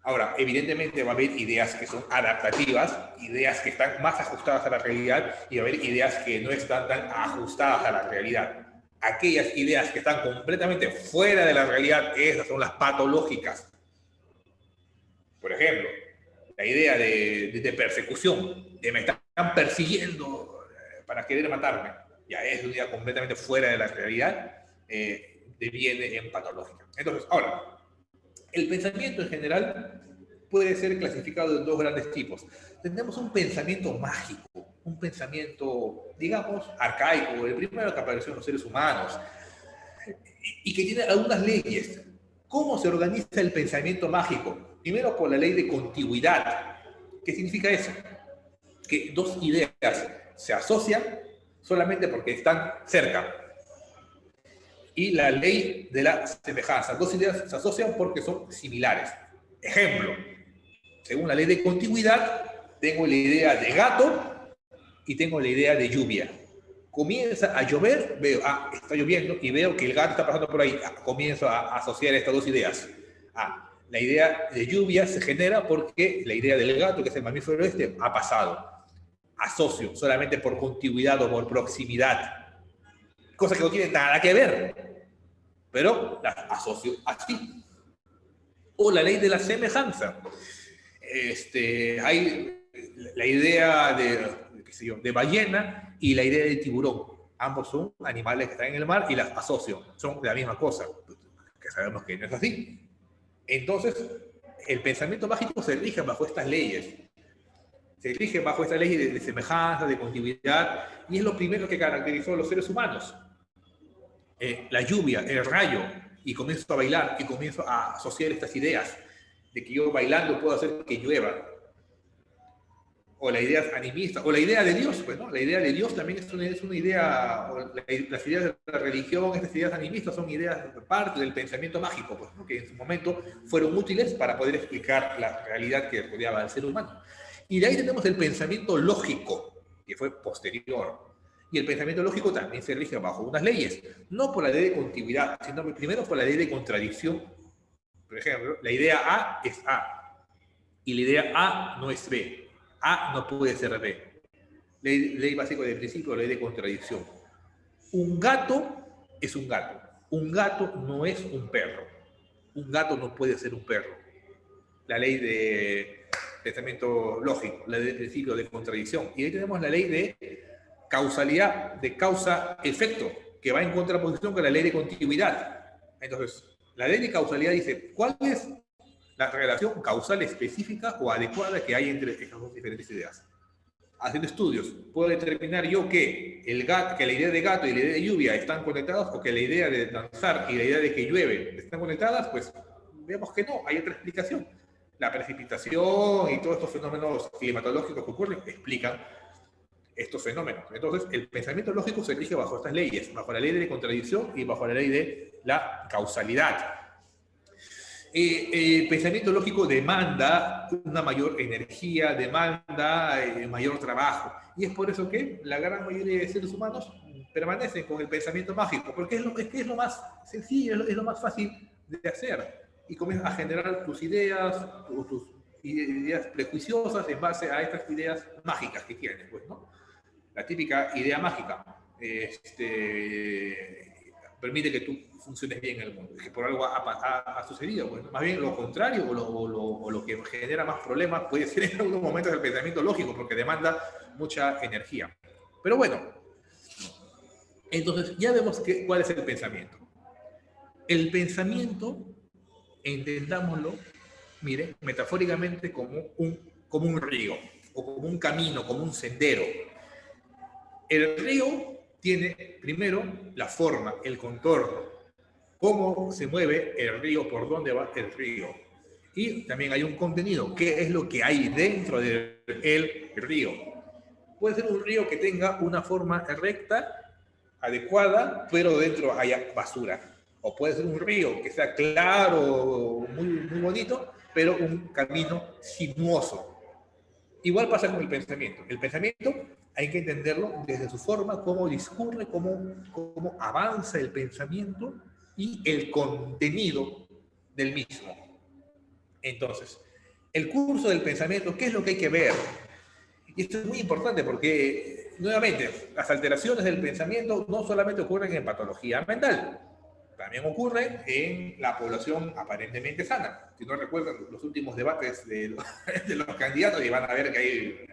Ahora, evidentemente va a haber ideas que son adaptativas, ideas que están más ajustadas a la realidad, y va a haber ideas que no están tan ajustadas a la realidad. Aquellas ideas que están completamente fuera de la realidad, esas son las patológicas. Por ejemplo, la idea de persecución, de me están persiguiendo para querer matarme, ya es una idea completamente fuera de la realidad, deviene en patológica. Entonces, ahora, el pensamiento en general puede ser clasificado en dos grandes tipos. Tenemos un pensamiento mágico, un pensamiento, digamos, arcaico, el primero que apareció en los seres humanos, y que tiene algunas leyes. ¿Cómo se organiza el pensamiento mágico? Primero, por la ley de contigüidad. ¿Qué significa eso? Que dos ideas se asocian solamente porque están cerca. Y la ley de la semejanza. Dos ideas se asocian porque son similares. Ejemplo, según la ley de contigüidad, tengo la idea de gato y tengo la idea de lluvia. Comienza a llover, veo, está lloviendo, y veo que el gato está pasando por ahí. Comienzo a asociar estas dos ideas. La idea de lluvia se genera porque la idea del gato, que es el mamífero ha pasado. Asocio solamente por contigüidad o por proximidad. Cosa que no tiene nada que ver, pero las asocio así. O la ley de la semejanza. Hay la idea de ballena y la idea de tiburón. Ambos son animales que están en el mar y las asocio. Son la misma cosa, que sabemos que no es así. Entonces, el pensamiento mágico se rige bajo estas leyes. Se rige bajo esta ley de semejanza, de continuidad, y es lo primero que caracterizó a los seres humanos. La lluvia, el rayo, y comienzo a bailar, y comienzo a asociar estas ideas de que yo bailando puedo hacer que llueva. O la idea animista, o la idea de Dios, pues, ¿no? La idea de Dios también es una idea, las ideas de la religión, estas ideas animistas son ideas parte del pensamiento mágico, pues, ¿no? Que en su momento fueron útiles para poder explicar la realidad que rodeaba al ser humano. Y de ahí tenemos el pensamiento lógico, que fue posterior. Y el pensamiento lógico también se rige bajo unas leyes, no por la ley de continuidad, sino primero por la ley de contradicción. Por ejemplo, la idea A es A, y la idea A no es B. A no puede ser B. Ley básica de principio, ley de contradicción. Un gato es un gato. Un gato no es un perro. Un gato no puede ser un perro. La ley de pensamiento lógico, la ley de principio de contradicción. Y ahí tenemos la ley de causalidad, de causa-efecto, que va en contraposición con la ley de continuidad. Entonces, la ley de causalidad dice, ¿cuál es la relación causal específica o adecuada que hay entre estas dos diferentes ideas? Haciendo estudios, ¿puedo determinar yo que la idea de gato y la idea de lluvia están conectadas, o que la idea de danzar y la idea de que llueve están conectadas? Pues vemos que no, hay otra explicación. La precipitación y todos estos fenómenos climatológicos que ocurren explican estos fenómenos. Entonces, el pensamiento lógico se rige bajo estas leyes, bajo la ley de contradicción y bajo la ley de la causalidad. El pensamiento lógico demanda una mayor energía, demanda mayor trabajo. Y es por eso que la gran mayoría de seres humanos permanecen con el pensamiento mágico, porque es lo más sencillo, es lo más fácil de hacer. Y comienzas a generar tus ideas prejuiciosas en base a estas ideas mágicas que tienes, pues, ¿no? La típica idea mágica permite que tú funciones bien en el mundo, que por algo ha sucedido. Bueno, más bien lo contrario, o lo que genera más problemas puede ser en algunos momentos el pensamiento lógico, porque demanda mucha energía. Pero bueno, entonces ya vemos cuál es el pensamiento. El pensamiento, entendámoslo, mire, metafóricamente como un río, o como un camino, como un sendero. El río tiene primero la forma, el contorno, cómo se mueve el río, por dónde va el río. Y también hay un contenido, qué es lo que hay dentro del río. Puede ser un río que tenga una forma recta, adecuada, pero dentro haya basura. O puede ser un río que sea claro, muy, muy bonito, pero un camino sinuoso. Igual pasa con el pensamiento. El pensamiento hay que entenderlo desde su forma, cómo discurre, cómo avanza el pensamiento y el contenido del mismo. Entonces, el curso del pensamiento, ¿qué es lo que hay que ver? Y esto es muy importante porque, nuevamente, las alteraciones del pensamiento no solamente ocurren en patología mental, también ocurren en la población aparentemente sana. Si no recuerdan los últimos debates de los candidatos, y van a ver que hay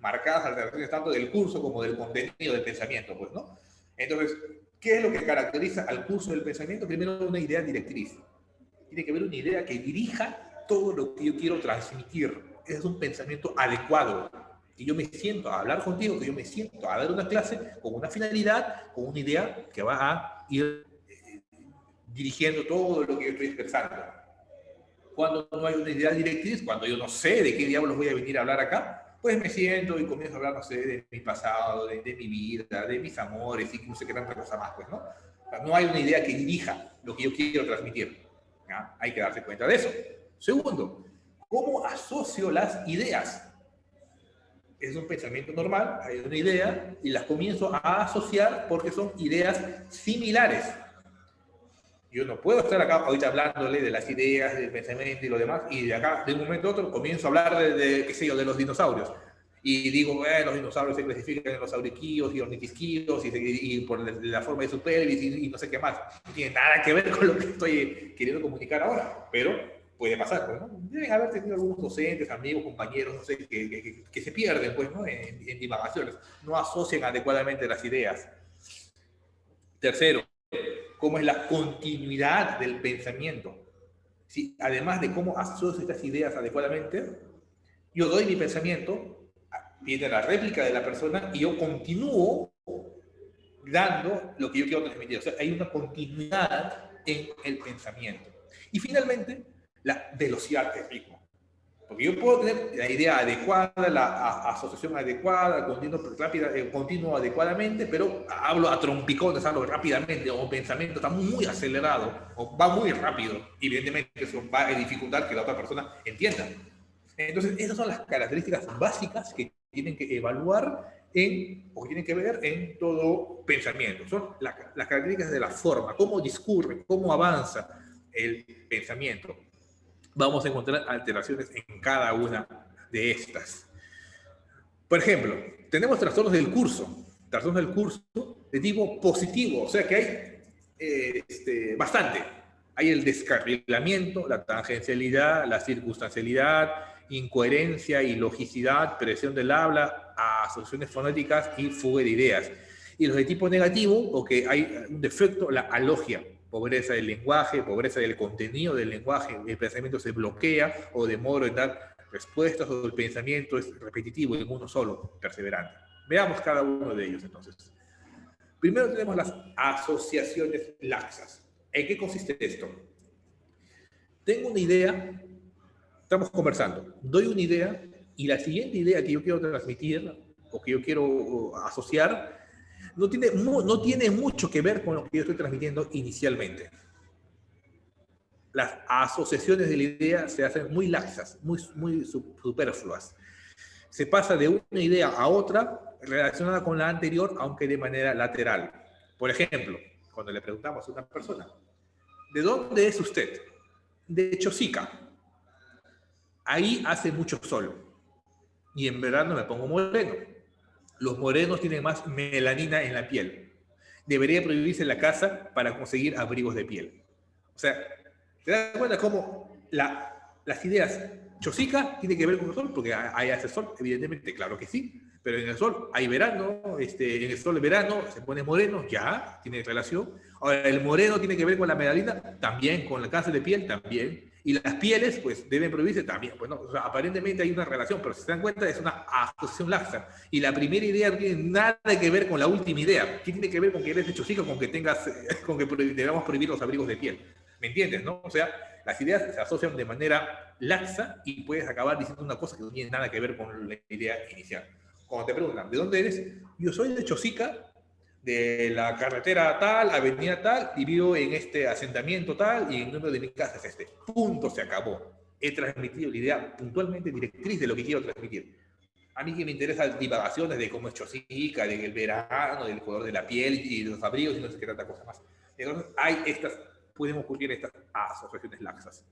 marcadas alteraciones tanto del curso como del contenido del pensamiento, pues, ¿no? Entonces, ¿qué es lo que caracteriza al curso del pensamiento? Primero, una idea directriz. Tiene que haber una idea que dirija todo lo que yo quiero transmitir. Ese es un pensamiento adecuado. Que yo me siento a hablar contigo, que yo me siento a dar una clase con una finalidad, con una idea que va a ir dirigiendo todo lo que yo estoy expresando. Cuando no hay una idea directriz, cuando yo no sé de qué diablos voy a venir a hablar acá, pues me siento y comienzo a hablar, no sé, de mi pasado, de mi vida, de mis amores, y no sé qué tanta cosa más, pues, ¿no? O sea, no hay una idea que dirija lo que yo quiero transmitir. ¿Ya? Hay que darse cuenta de eso. Segundo, ¿cómo asocio las ideas? Es un pensamiento normal, hay una idea, y las comienzo a asociar porque son ideas similares. Yo no puedo estar acá ahorita hablándole de las ideas, del pensamiento y lo demás, y de acá, de un momento a otro, comienzo a hablar qué sé yo, de los dinosaurios. Y digo, los dinosaurios se clasifican en los sauriquídeos y ornitisquídeos, y por la forma de su pelvis, y no sé qué más. No tiene nada que ver con lo que estoy queriendo comunicar ahora, pero puede pasar, pues, ¿no? Deben haber tenido algunos docentes, amigos, compañeros, no sé, que se pierden, pues, ¿no? En divagaciones, no asocian adecuadamente las ideas. Tercero, ¿cómo es la continuidad del pensamiento? Si, además de cómo asocio estas ideas adecuadamente, yo doy mi pensamiento, viene la réplica de la persona y yo continúo dando lo que yo quiero transmitir. O sea, hay una continuidad en el pensamiento. Y finalmente, la velocidad del ritmo. Porque yo puedo tener la idea adecuada, la asociación adecuada, el continuo adecuadamente, pero hablo a trompicones, hablo rápidamente, o el pensamiento está muy acelerado, o va muy rápido. Evidentemente eso va a dificultar que la otra persona entienda. Entonces, esas son las características básicas que tienen que evaluar o que tienen que ver en todo pensamiento. Son las características de la forma, cómo discurre, cómo avanza el pensamiento. Vamos a encontrar alteraciones en cada una de estas. Por ejemplo, tenemos trastornos del curso de tipo positivo, o sea que hay bastante. Hay el descarrilamiento, la tangencialidad, la circunstancialidad, incoherencia, ilogicidad, presión del habla, asociaciones fonéticas y fuga de ideas. Y los de tipo negativo, porque hay un defecto, la alogia, pobreza del lenguaje, pobreza del contenido del lenguaje, el pensamiento se bloquea o demora en dar respuestas, o el pensamiento es repetitivo en uno solo, perseverante. Veamos cada uno de ellos entonces. Primero tenemos las asociaciones laxas. ¿En qué consiste esto? Tengo una idea, estamos conversando, doy una idea y la siguiente idea que yo quiero transmitir o que yo quiero asociar no tiene mucho que ver con lo que yo estoy transmitiendo inicialmente. Las asociaciones de la idea se hacen muy laxas, muy superfluas. Se pasa de una idea a otra relacionada con la anterior, aunque de manera lateral. Por ejemplo, cuando le preguntamos a una persona, ¿de dónde es usted? De Chosica. Ahí hace mucho sol. Y en verano me pongo moreno. Los morenos tienen más melanina en la piel. Debería prohibirse la caza para conseguir abrigos de piel. O sea, ¿te das cuenta cómo las ideas Chosica tienen que ver con el sol? Porque ahí hace sol, evidentemente, claro que sí. Pero en el sol hay verano, en el sol de verano se pone moreno, ya, tiene relación. Ahora, el moreno tiene que ver con la melanina, también, con el cáncer de piel, también. Y las pieles, pues, deben prohibirse también. Pues, ¿no? O sea, aparentemente hay una relación, pero si se dan cuenta es una asociación laxa. Y la primera idea no tiene nada que ver con la última idea. ¿Qué tiene que ver con que eres de Chosica, con que debamos prohibir los abrigos de piel? ¿Me entiendes, no? O sea, las ideas se asocian de manera laxa y puedes acabar diciendo una cosa que no tiene nada que ver con la idea inicial. Cuando te preguntan, ¿de dónde eres? Yo soy de Chosica, de la carretera tal, avenida tal, y vivo en este asentamiento tal, y el número de mi casa es este. Punto, se acabó. He transmitido la idea puntualmente directriz de lo que quiero transmitir. A mí que me interesan divagaciones de cómo es Chosica, del verano, del color de la piel y de los abrigos y no sé qué tanta cosa más. Entonces, pueden ocurrir estas asociaciones laxas.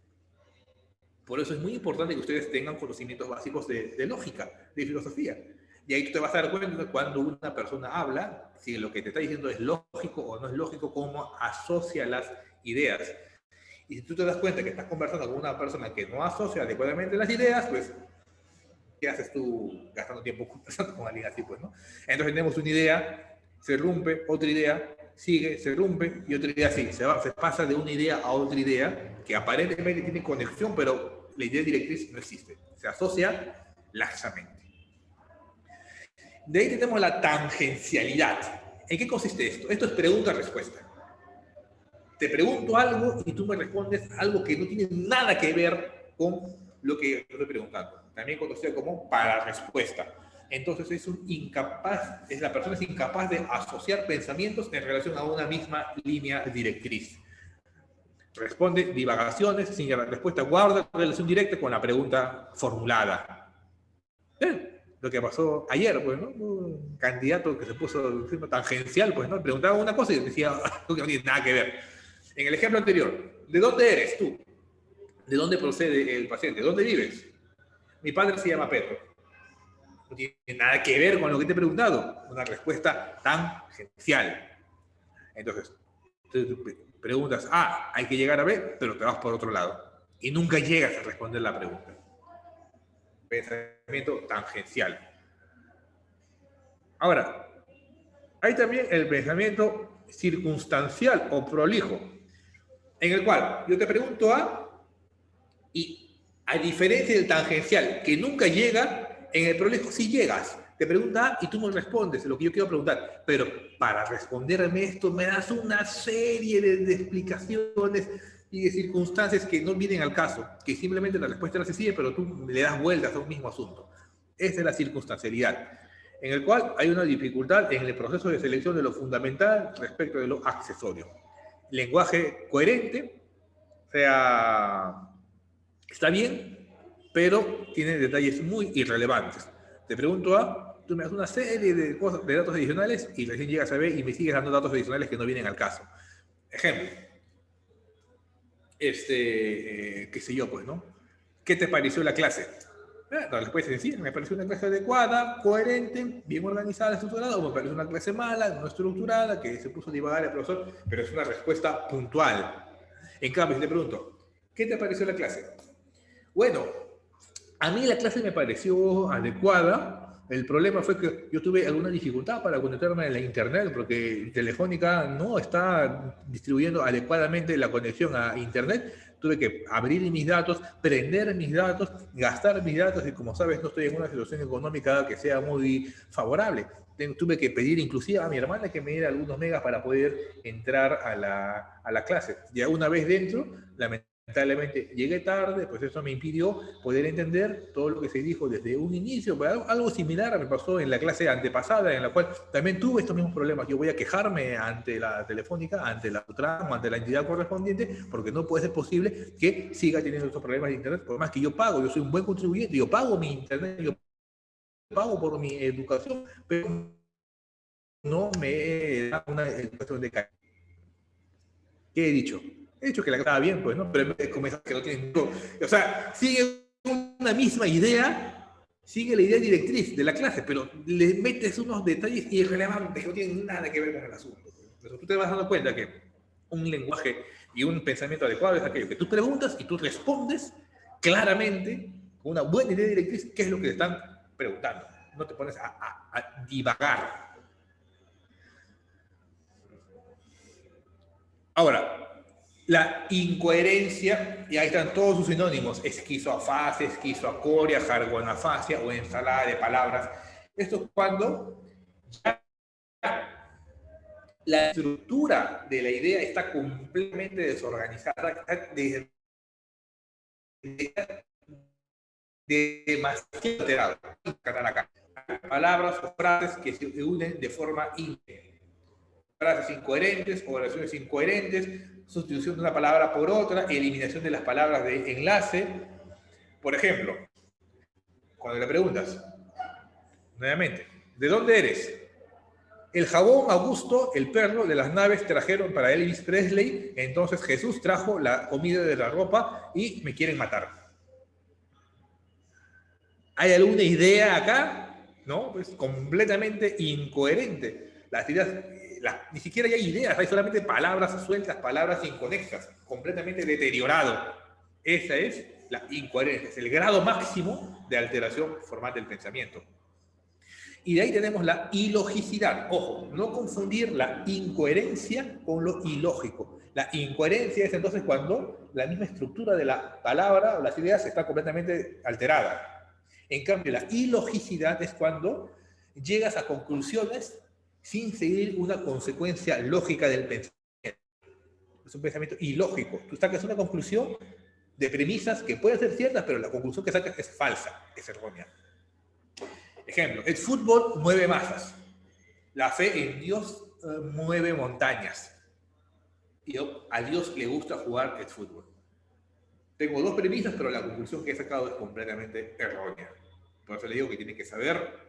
Por eso es muy importante que ustedes tengan conocimientos básicos de lógica, de filosofía. Y ahí tú te vas a dar cuenta cuando una persona habla, si lo que te está diciendo es lógico o no es lógico, cómo asocia las ideas. Y si tú te das cuenta que estás conversando con una persona que no asocia adecuadamente las ideas, pues, ¿qué haces tú gastando tiempo conversando con alguien así? Pues, ¿no? Entonces tenemos una idea, se rompe, otra idea, sigue, se rompe, y otra idea sigue. Se pasa de una idea a otra idea, que aparentemente tiene conexión, pero la idea directriz no existe. Se asocia laxamente. De ahí tenemos la tangencialidad. ¿En qué consiste esto? Esto es pregunta-respuesta. Te pregunto algo y tú me respondes algo que no tiene nada que ver con lo que estoy preguntando. También conocido como para-respuesta. Entonces la persona es incapaz de asociar pensamientos en relación a una misma línea directriz. Responde divagaciones sin que la respuesta guarda relación directa con la pregunta formulada. Lo que pasó ayer, pues, ¿no? Un candidato que se puso tangencial, pues, ¿no? Preguntaba una cosa y decía algo que no tiene nada que ver. En el ejemplo anterior, ¿de dónde eres tú? ¿De dónde procede el paciente? ¿Dónde vives? Mi padre se llama Pedro. No tiene nada que ver con lo que te he preguntado. Una respuesta tangencial. Entonces, tú preguntas A, hay que llegar a B, pero te vas por otro lado. y nunca llegas a responder la pregunta. Pensamiento tangencial. Ahora, hay también el pensamiento circunstancial o prolijo, en el cual yo te pregunto A y a diferencia del tangencial, que nunca llega, en el prolijo sí llegas. Te pregunta A y tú me respondes lo que yo quiero preguntar, pero para responderme esto me das una serie de explicaciones y de circunstancias que no vienen al caso, que simplemente la respuesta era sencilla, pero tú le das vueltas a un mismo asunto. Esa es la circunstancialidad, en el cual hay una dificultad en el proceso de selección de lo fundamental respecto de lo accesorio. Lenguaje coherente, o sea, está bien, pero tiene detalles muy irrelevantes. Te pregunto A, tú me das una serie de cosas, de datos adicionales y recién llegas a B y me sigues dando datos adicionales que no vienen al caso. Ejemplo, qué sé yo, pues, ¿no? ¿Qué te pareció la clase? La respuesta es sencilla, me pareció una clase adecuada, coherente, bien organizada, estructurada, o me pareció una clase mala, no estructurada, que se puso a divagar el profesor, pero es una respuesta puntual. En cambio, si te pregunto, ¿qué te pareció la clase? Bueno, a mí la clase me pareció adecuada. El problema fue que yo tuve alguna dificultad para conectarme a la internet porque Telefónica no está distribuyendo adecuadamente la conexión a internet. Tuve que abrir mis datos, prender mis datos, gastar mis datos y como sabes no estoy en una situación económica que sea muy favorable. Tuve que pedir inclusive a mi hermana que me diera algunos megas para poder entrar a la clase. Ya una vez dentro, lamentablemente llegué tarde, pues eso me impidió poder entender todo lo que se dijo desde un inicio. Algo similar me pasó en la clase antepasada, en la cual también tuve estos mismos problemas. Yo voy a quejarme ante la Telefónica, ante la UTRAM, ante la entidad correspondiente, porque no puede ser posible que siga teniendo estos problemas de internet, por más que yo pago, yo soy un buen contribuyente, yo pago mi internet, yo pago por mi educación, pero no me da una educación de calidad. ¿Qué he dicho? He dicho que la estaba bien, pues, ¿no? Pero como es que no tienen todo. O sea, sigue una misma idea, sigue la idea directriz de la clase, pero le metes unos detalles irrelevantes que no tienen nada que ver con el asunto. Pero tú te vas dando cuenta que un lenguaje y un pensamiento adecuado es aquello que tú preguntas y tú respondes claramente, con una buena idea directriz, qué es lo que te están preguntando. No te pones a divagar. Ahora, la incoherencia, y ahí están todos sus sinónimos, esquizoafasia, esquizoacoria, jargonafasia o ensalada de palabras. Esto es cuando ya la estructura de la idea está completamente desorganizada, demasiado alterada. Palabras o frases que se unen de forma íntegra. Frases incoherentes, oraciones incoherentes, sustitución de una palabra por otra, eliminación de las palabras de enlace. Por ejemplo, cuando le preguntas, nuevamente, ¿de dónde eres? El jabón Augusto, el perro de las naves trajeron para Elvis Presley, entonces Jesús trajo la comida de la ropa y me quieren matar. ¿Hay alguna idea acá? No, pues completamente incoherente. Las ideas, ni siquiera hay ideas, hay solamente palabras sueltas, palabras inconexas, completamente deteriorado. Esa es la incoherencia, es el grado máximo de alteración formal del pensamiento. Y de ahí tenemos la ilogicidad. Ojo, no confundir la incoherencia con lo ilógico. La incoherencia es entonces cuando la misma estructura de la palabra o las ideas está completamente alterada. En cambio, la ilogicidad es cuando llegas a conclusiones sin seguir una consecuencia lógica del pensamiento. Es un pensamiento ilógico. Tú sacas una conclusión de premisas que pueden ser ciertas, pero la conclusión que sacas es falsa, es errónea. Ejemplo, el fútbol mueve masas. La fe en Dios mueve montañas. Y a Dios le gusta jugar el fútbol. Tengo dos premisas, pero la conclusión que he sacado es completamente errónea. Por eso le digo que tiene que saber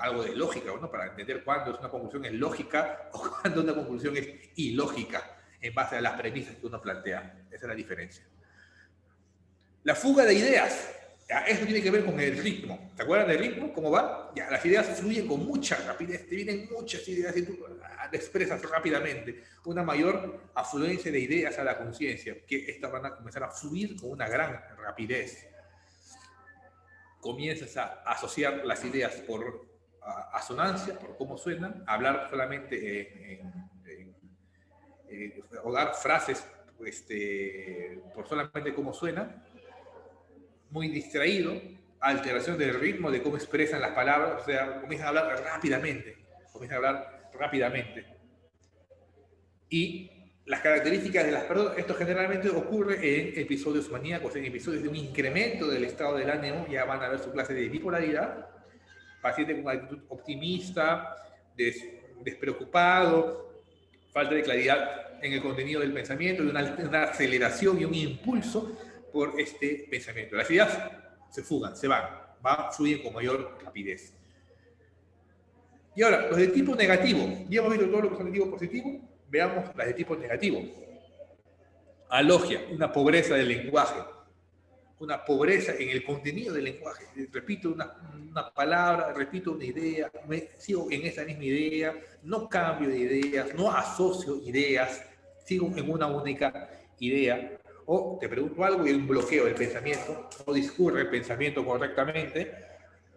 algo de lógica, ¿no? Para entender cuándo una conclusión es lógica o cuándo una conclusión es ilógica en base a las premisas que uno plantea. Esa es la diferencia. La fuga de ideas. Eso tiene que ver con el ritmo. ¿Te acuerdas del ritmo? ¿Cómo va? Ya, las ideas fluyen con mucha rapidez, te vienen muchas ideas y tú te expresas rápidamente. Una mayor afluencia de ideas a la conciencia, que estas van a comenzar a fluir con una gran rapidez. Comienzas a asociar las ideas por asonancia, por cómo suenan, hablar solamente o dar frases por solamente cómo suenan, muy distraído, alteración del ritmo de cómo expresan las palabras, o sea, comienzan a hablar rápidamente. Y las características de las personas, esto generalmente ocurre en episodios maníacos, en episodios de un incremento del estado del ánimo, ya van a ver su clase de bipolaridad, paciente con una actitud optimista, despreocupado, falta de claridad en el contenido del pensamiento, y una aceleración y un impulso por este pensamiento. Las ideas se fugan, se van, fluyen con mayor rapidez. Y ahora, los de tipo negativo. Ya hemos visto todo lo que son de tipo positivo, veamos las de tipo negativo. Alogia, una pobreza del lenguaje, una pobreza en el contenido del lenguaje. Repito una palabra, repito una idea, sigo en esa misma idea, no cambio de ideas, no asocio ideas, sigo en una única idea. O te pregunto algo y hay un bloqueo del pensamiento, no discurre el pensamiento correctamente,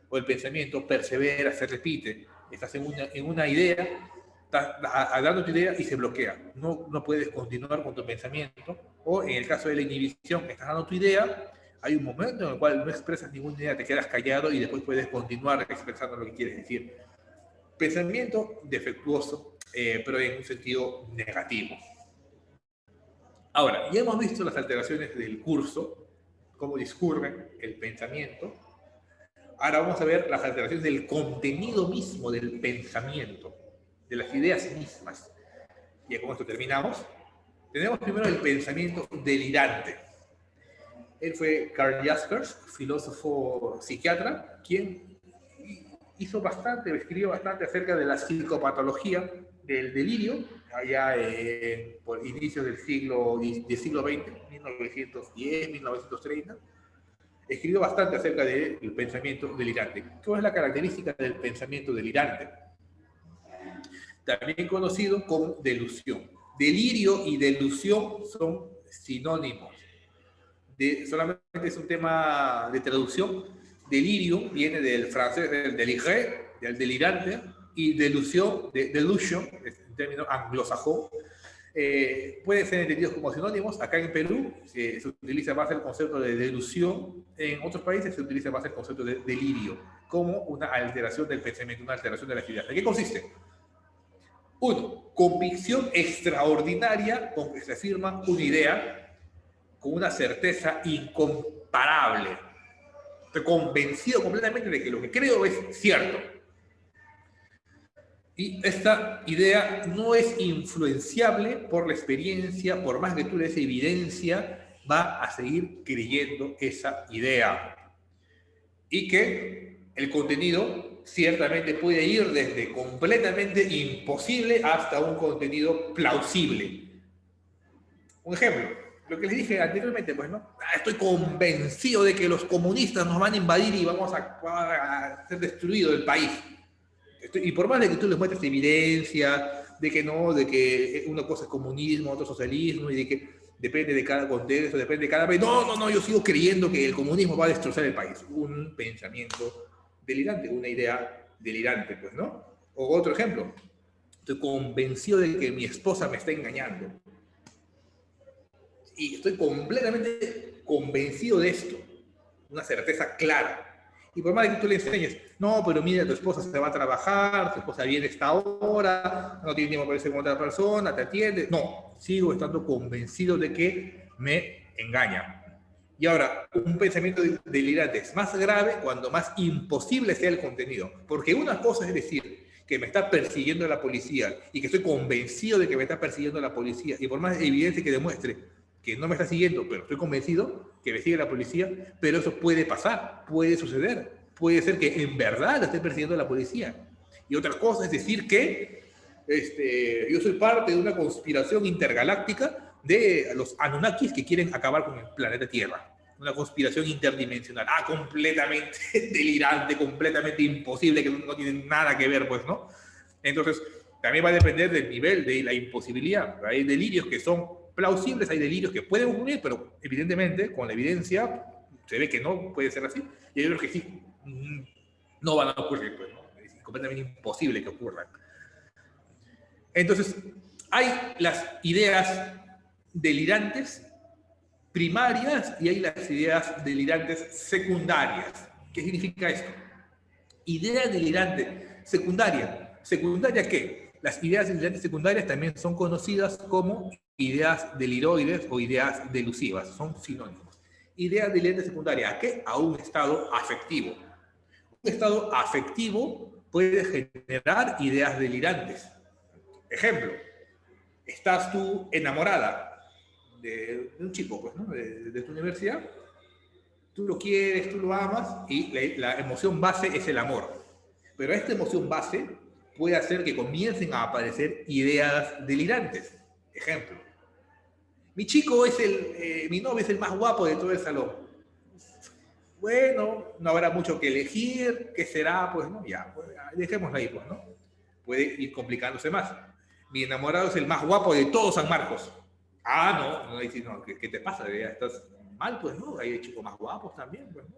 o el pensamiento persevera, se repite. Estás en una idea, estás dando tu idea y se bloquea. No puedes continuar con tu pensamiento. O en el caso de la inhibición, estás dando tu idea, hay un momento en el cual no expresas ninguna idea, te quedas callado y después puedes continuar expresando lo que quieres decir. Pensamiento defectuoso, pero en un sentido negativo. Ahora, ya hemos visto las alteraciones del curso, cómo discurre el pensamiento. Ahora vamos a ver las alteraciones del contenido mismo del pensamiento, de las ideas mismas. Y con esto terminamos. Tenemos primero el pensamiento delirante. Él fue Karl Jaspers, filósofo psiquiatra, quien escribió bastante acerca de la psicopatología del delirio, allá por inicios del siglo XX, 1910, 1930. Escribió bastante acerca del pensamiento delirante. ¿Cuál es la característica del pensamiento delirante? También conocido como delusión. Delirio y delusión son sinónimos. Solamente es un tema de traducción. Delirio viene del francés, del délire, del delirante, y delusión, delusion, en términos anglosajón, pueden ser entendidos como sinónimos. Acá en Perú se utiliza más el concepto de delusión, en otros países se utiliza más el concepto de delirio, como una alteración del pensamiento, una alteración de las ideas. ¿En qué consiste? 1. Convicción extraordinaria con que se afirma una idea con una certeza incomparable. Estoy convencido completamente de que lo que creo es cierto. Y esta idea no es influenciable por la experiencia, por más que tú le des evidencia, va a seguir creyendo esa idea. Y que el contenido ciertamente puede ir desde completamente imposible hasta un contenido plausible. Un ejemplo, lo que les dije anteriormente, pues, ¿no? Estoy convencido de que los comunistas nos van a invadir y vamos a ser destruido el país. Y por más de que tú les muestres evidencia de que no, de que una cosa es comunismo, otra socialismo, y de que depende de cada contexto, depende de cada país. No, yo sigo creyendo que el comunismo va a destrozar el país. Un pensamiento delirante, una idea delirante, pues, ¿no? O otro ejemplo, estoy convencido de que mi esposa me está engañando. Y estoy completamente convencido de esto, una certeza clara. Y por más de que tú le enseñes, no, pero mira, tu esposa se va a trabajar, tu esposa viene a esta hora, no tiene tiempo para irse con otra persona, te atiende. No, sigo estando convencido de que me engaña. Y ahora, un pensamiento delirante es más grave cuando más imposible sea el contenido. Porque una cosa es decir que me está persiguiendo la policía y que estoy convencido de que me está persiguiendo la policía, y por más evidencia que demuestre que no me está siguiendo, pero estoy convencido que me sigue la policía, pero eso puede pasar, puede suceder, puede ser que en verdad esté persiguiendo la policía. Y otra cosa es decir que yo soy parte de una conspiración intergaláctica de los Anunnakis que quieren acabar con el planeta Tierra. una conspiración interdimensional. Ah, completamente delirante, completamente imposible, que no tiene nada que ver, pues, ¿no? Entonces, también va a depender del nivel de la imposibilidad. Hay delirios que son plausibles, hay delirios que pueden ocurrir, pero evidentemente, con la evidencia, se ve que no puede ser así, y hay otros que sí, no van a ocurrir, pues, ¿no? Es completamente imposible que ocurran. Entonces, hay las ideas delirantes primarias y hay las ideas delirantes secundarias. ¿Qué significa esto? Idea delirante secundaria. ¿Secundaria qué? Las ideas delirantes secundarias también son conocidas como ideas deliroides o ideas delusivas. Son sinónimos. Idea delirante secundaria, ¿a qué? A un estado afectivo. Un estado afectivo puede generar ideas delirantes. Ejemplo, estás tú enamorada de un chico, pues, ¿no? de tu universidad, tú lo quieres, tú lo amas, y la emoción base es el amor. Pero esta emoción base puede hacer que comiencen a aparecer ideas delirantes. Ejemplo, mi chico es mi novio es el más guapo de todo el salón. Bueno, no habrá mucho que elegir, ¿qué será? Pues, ¿no? Ya, pues, dejémoslo ahí, pues, ¿no? Puede ir complicándose más. Mi enamorado es el más guapo de todo San Marcos. Ah, no, ¿qué te pasa? Ya estás mal, pues, ¿no? Hay chicos más guapos también, pues, ¿no?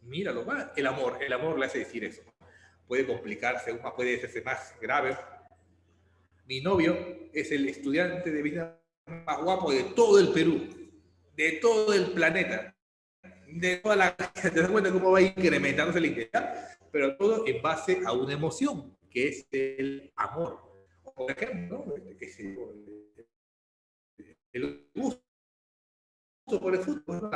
Míralo, va. El amor le hace decir eso. Puede complicarse aún más, puede hacerse más grave. Mi novio es el estudiante de vida más guapo de todo el Perú, de todo el planeta, de toda la... ¿Te das cuenta cómo va incrementándose la intensidad? Pero todo en base a una emoción, que es el amor. Por ejemplo, ¿no? El gusto por el fútbol, ¿no?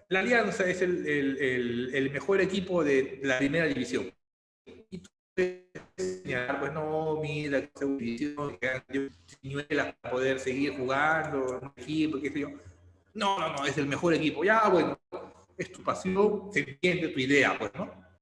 La Alianza es el mejor equipo de la primera división. Y tú puedes señalar, pues no, mira, esa división, para poder seguir jugando, un equipo, qué sé yo. No, es el mejor equipo. Ya, bueno, es tu pasión, se entiende tu idea, pues, ¿no?